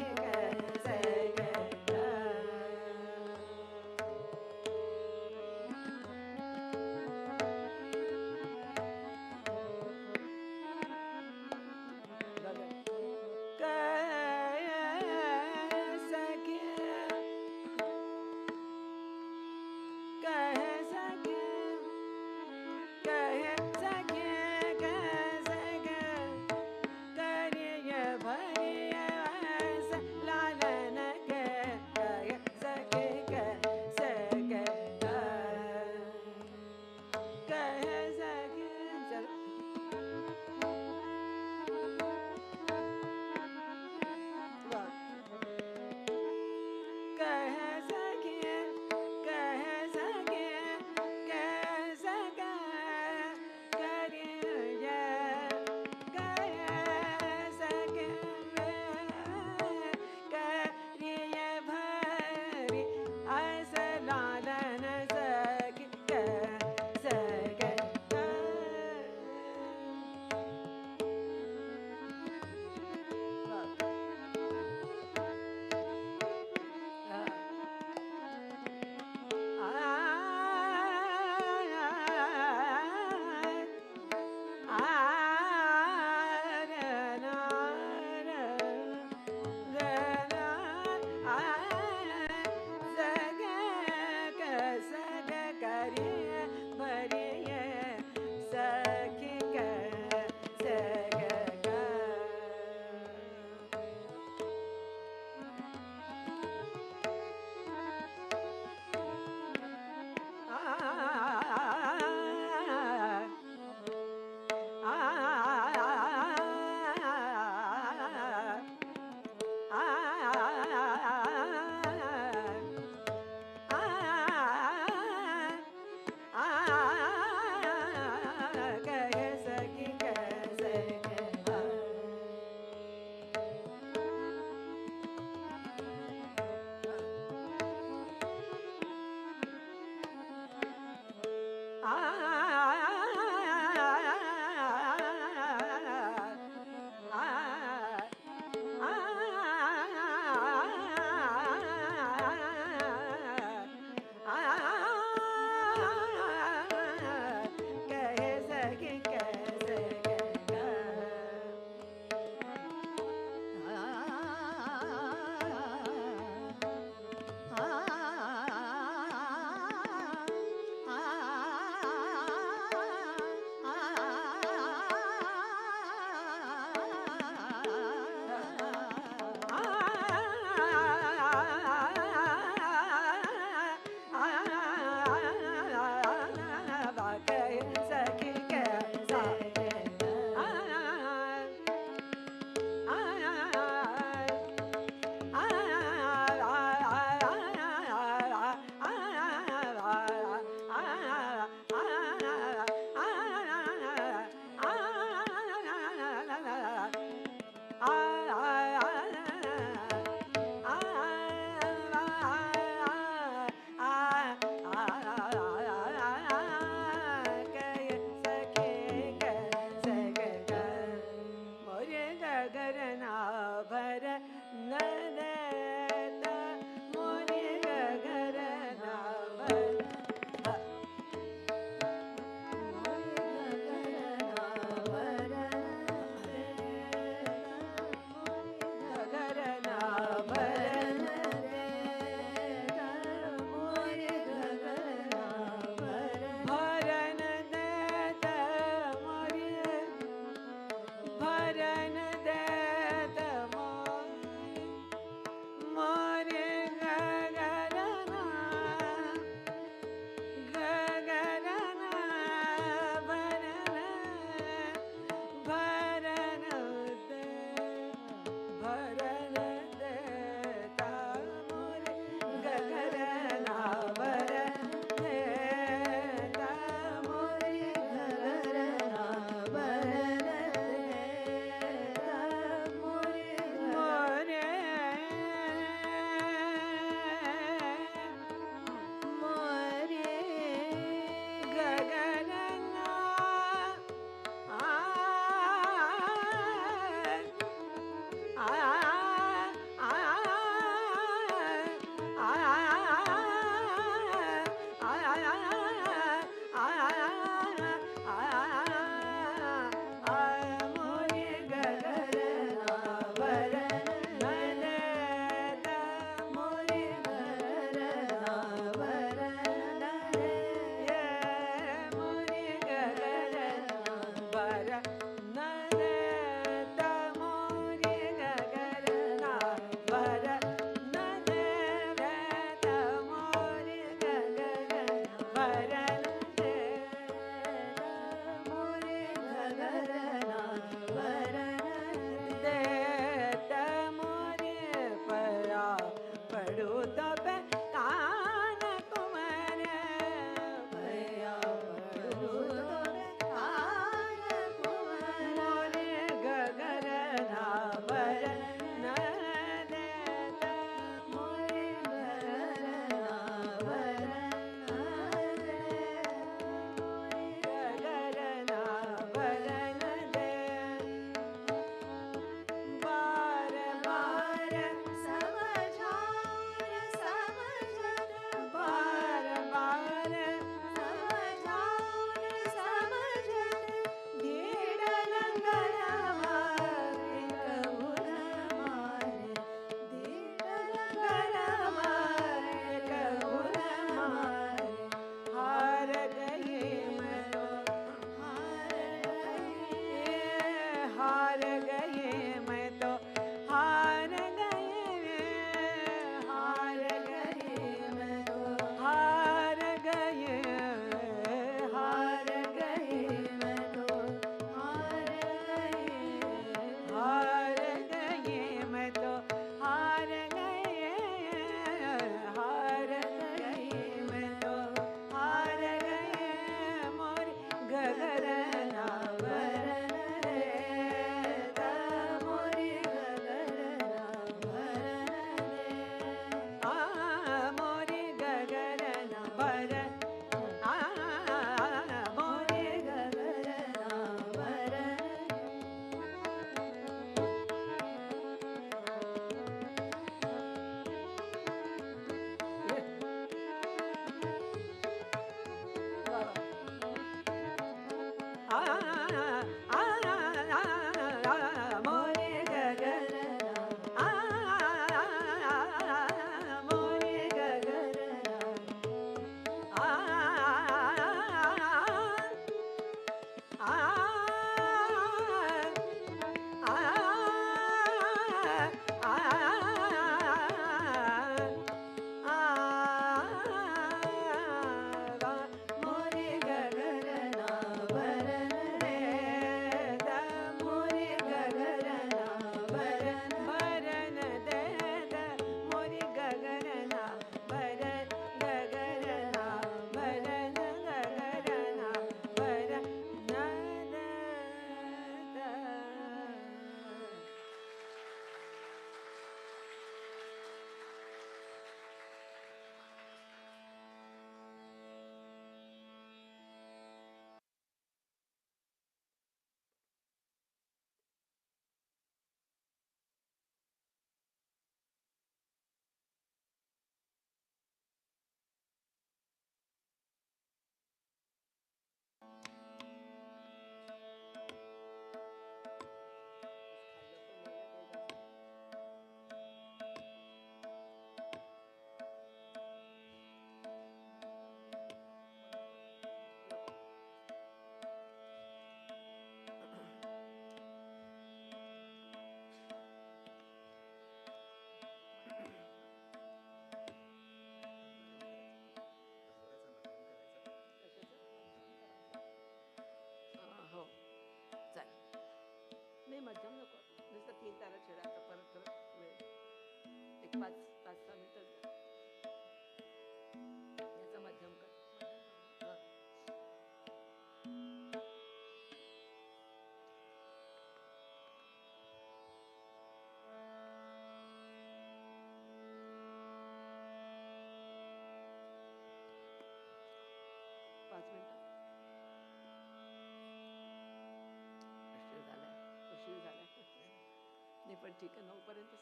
पण ठीक आहे 9 पर्यंत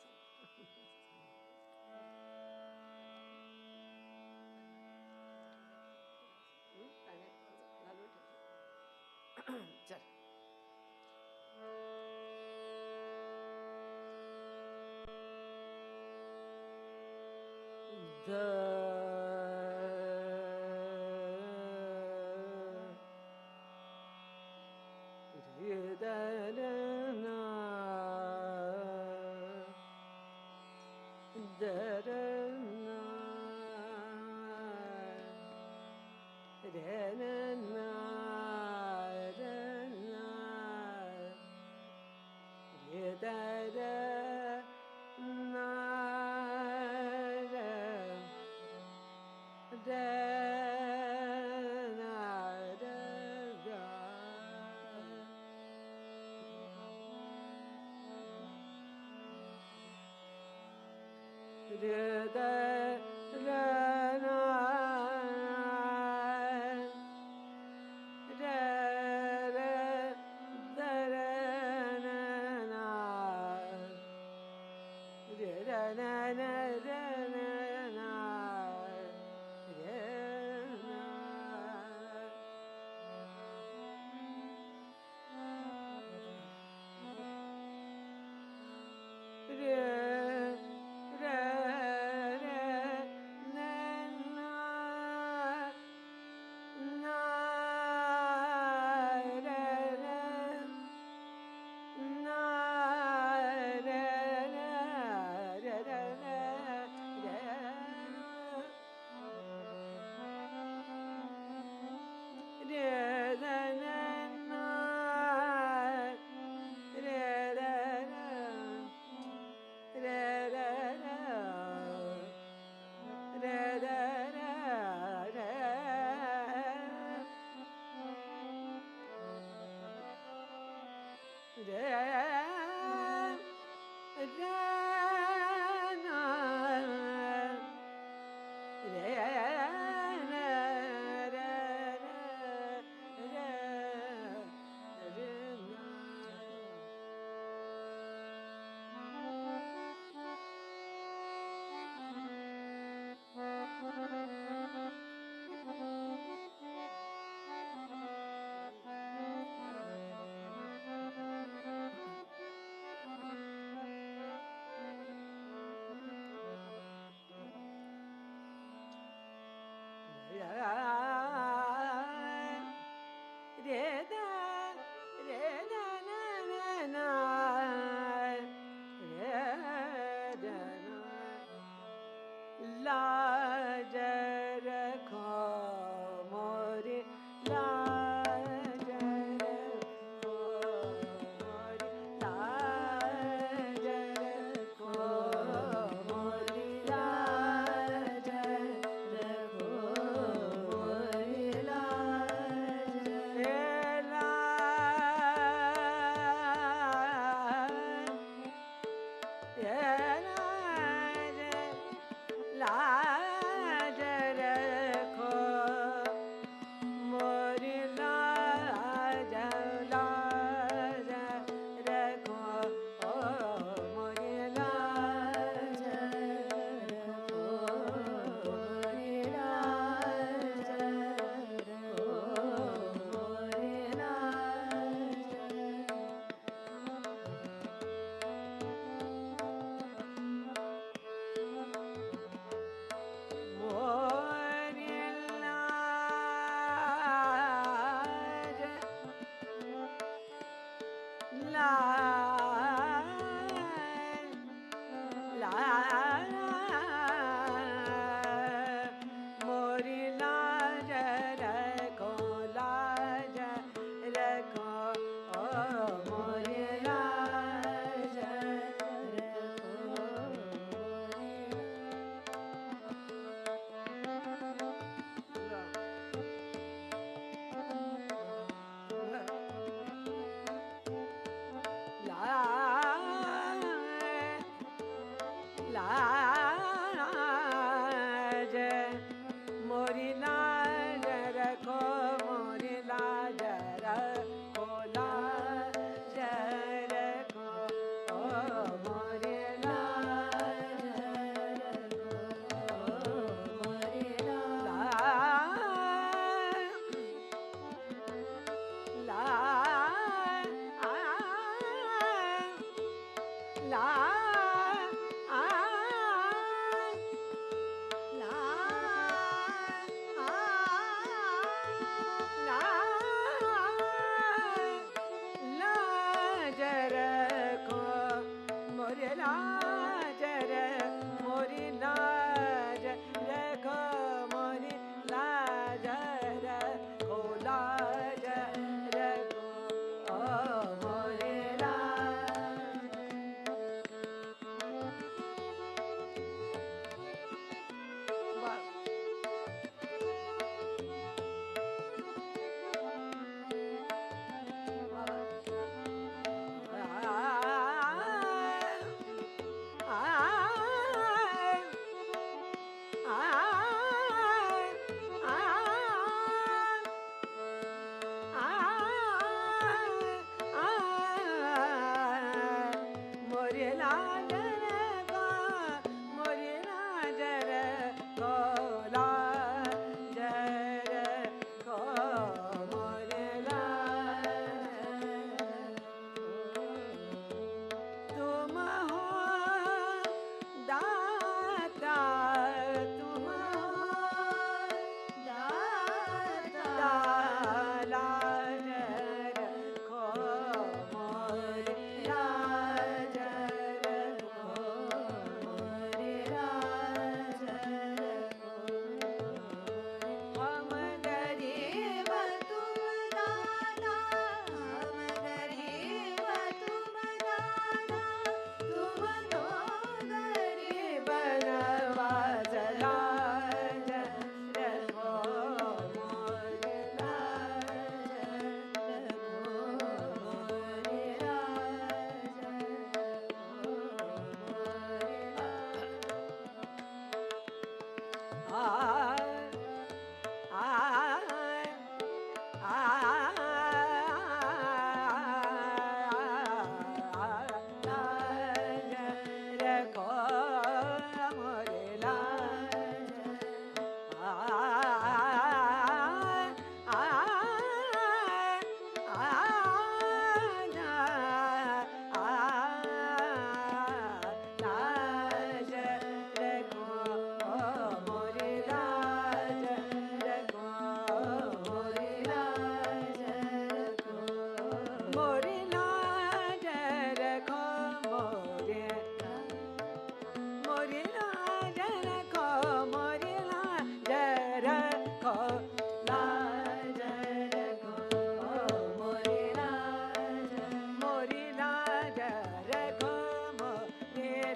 घालून ठेव चल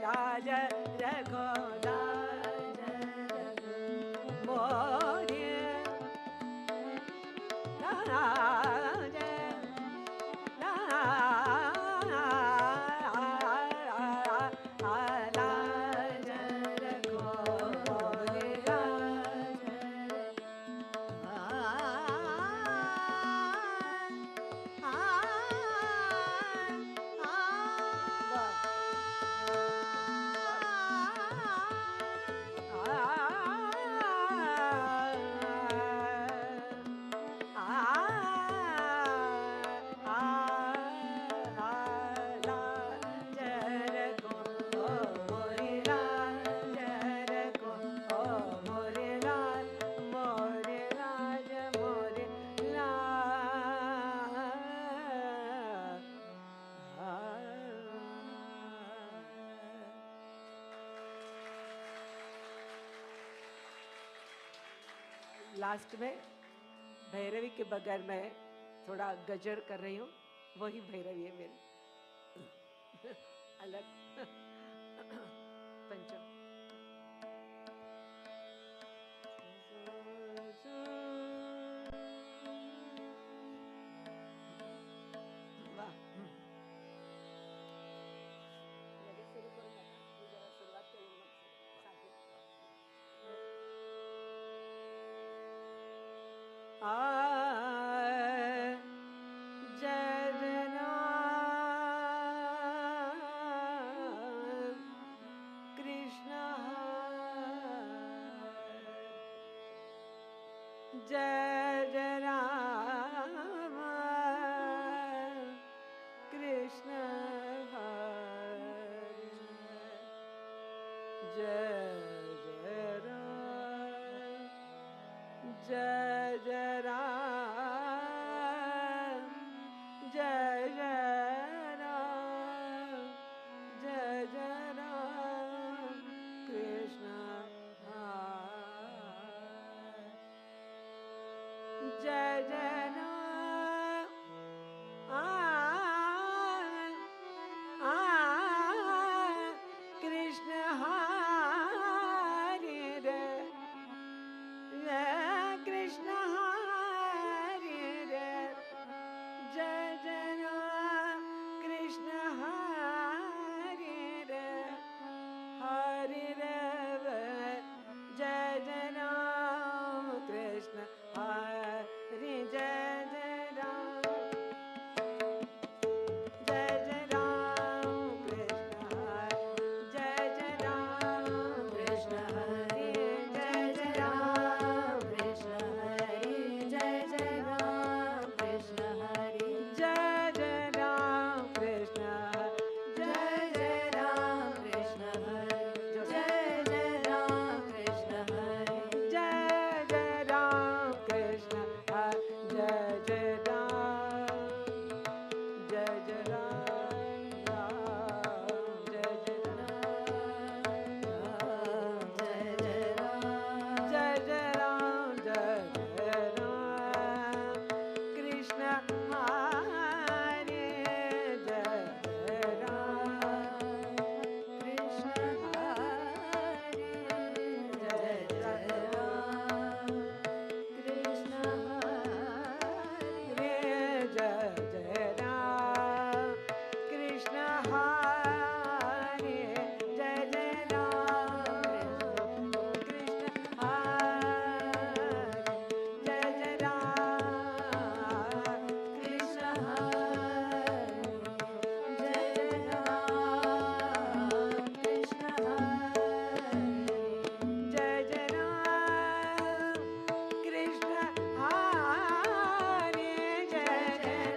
लाज रखो लाज रखो मोरे लाज लाज रखो मोरे लाज लास्ट में भैरवी के बगैर मैं थोड़ा गजर कर रही हूँ, वही भैरवी है मेरी अलग पंचम। वाह लगेच सुरू करू नका, मी जरा सुरुवात करेन मग सांगेन। जजना कृष्ण जय राम कृष्ण जय राम जय राम जय राम जय राम कृष्ण जय राम कृष्ण हरे रे कृष्ण हरे रे जय राम कृष्ण हरे रे हरे रे जय राम कृष्ण हरे जय राम जय राम कृष्ण जय राम कृष्ण हरे जय राम कृष्ण हरे जय राम कृष्ण हरे जय राम कृष्ण जय राम कृष्ण हरे जय राम कृष्ण हरे जय राम कृष्ण जय राम जय राम राम जय राम जय राम जय राम कृष्ण हरे जय राम कृष्ण हरे जय राम कृष्ण हरे जय राम कृष्ण हरे जय राम कृष्ण हरे जय राम कृष्ण हरे जय राम कृष्ण हरे जय राम कृष्ण हरे जय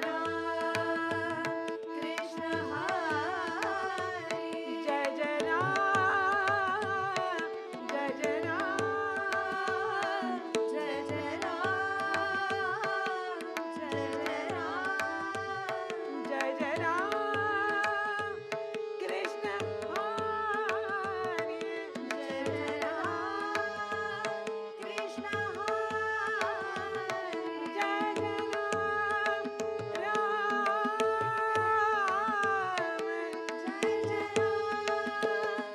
राम कृष्ण हरे जय राम जय राम जय राम जय राम जय राम कृष्ण हरे जय राम कृष्ण हरे जय राम राम जय राम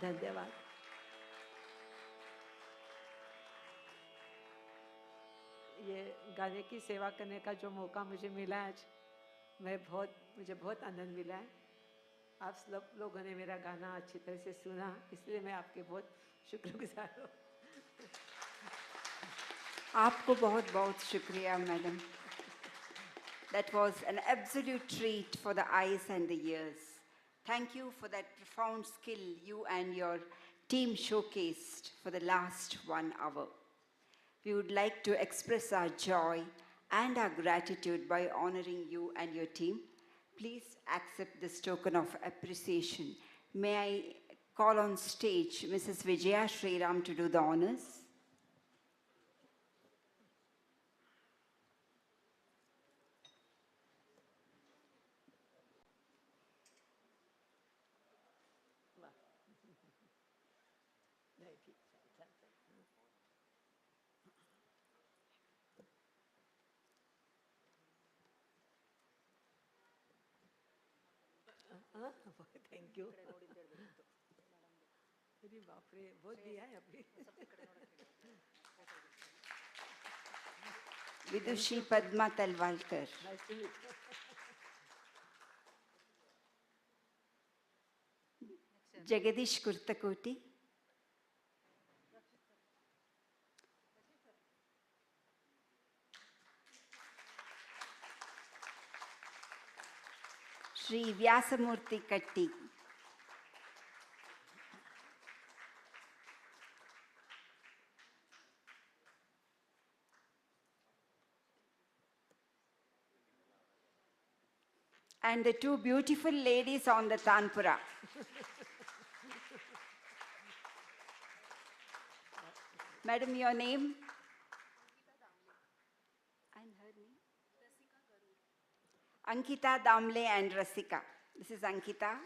धन्यवाद। ये गाने की सेवा करने का जो मौका मुझे मिला आज, मुझे बहुत आनंद मिला है। आप सब लोगों ने मेरा गाना अच्छी तरह से सुना, इसलिए मैं आपके बहुत शुक्रगुजार हूँ। आपको बहुत बहुत शुक्रिया madam. That was an absolute treat for the eyes and the ears. Thank you for that profound skill you and your team showcased for the last 1 hour. We would like to express our joy and our gratitude by honoring you and your team. Please accept this token of appreciation. May I call on stage Mrs. Vijaya Sriram to do the honors. Thank you. अरे बाप रे, बहुत दिया है अभी। Vidushi Padma Talwalkar. Nice to meet you. Jagadish Kurtakoti. Shri Vyasamurthy Katti. And the two beautiful ladies on the Tanpura. Madam, your name? And her name? Ankita Damle and Rasika. This is Ankita.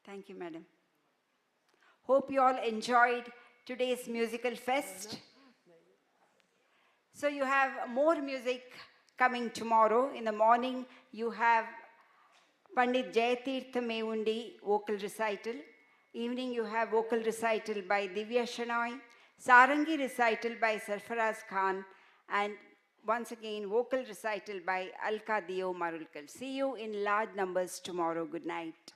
Thank you, madam. Hope you all enjoyed today's musical fest. So you have more music coming tomorrow. In the morning, you have Pandit Jayatirtha Meundi vocal recital. Evening, you have vocal recital by Divya Shanoy, Sarangi recital by Sarfaraz Khan, and once again, vocal recital by Alka Dio Marulkar. See you in large numbers tomorrow. Good night.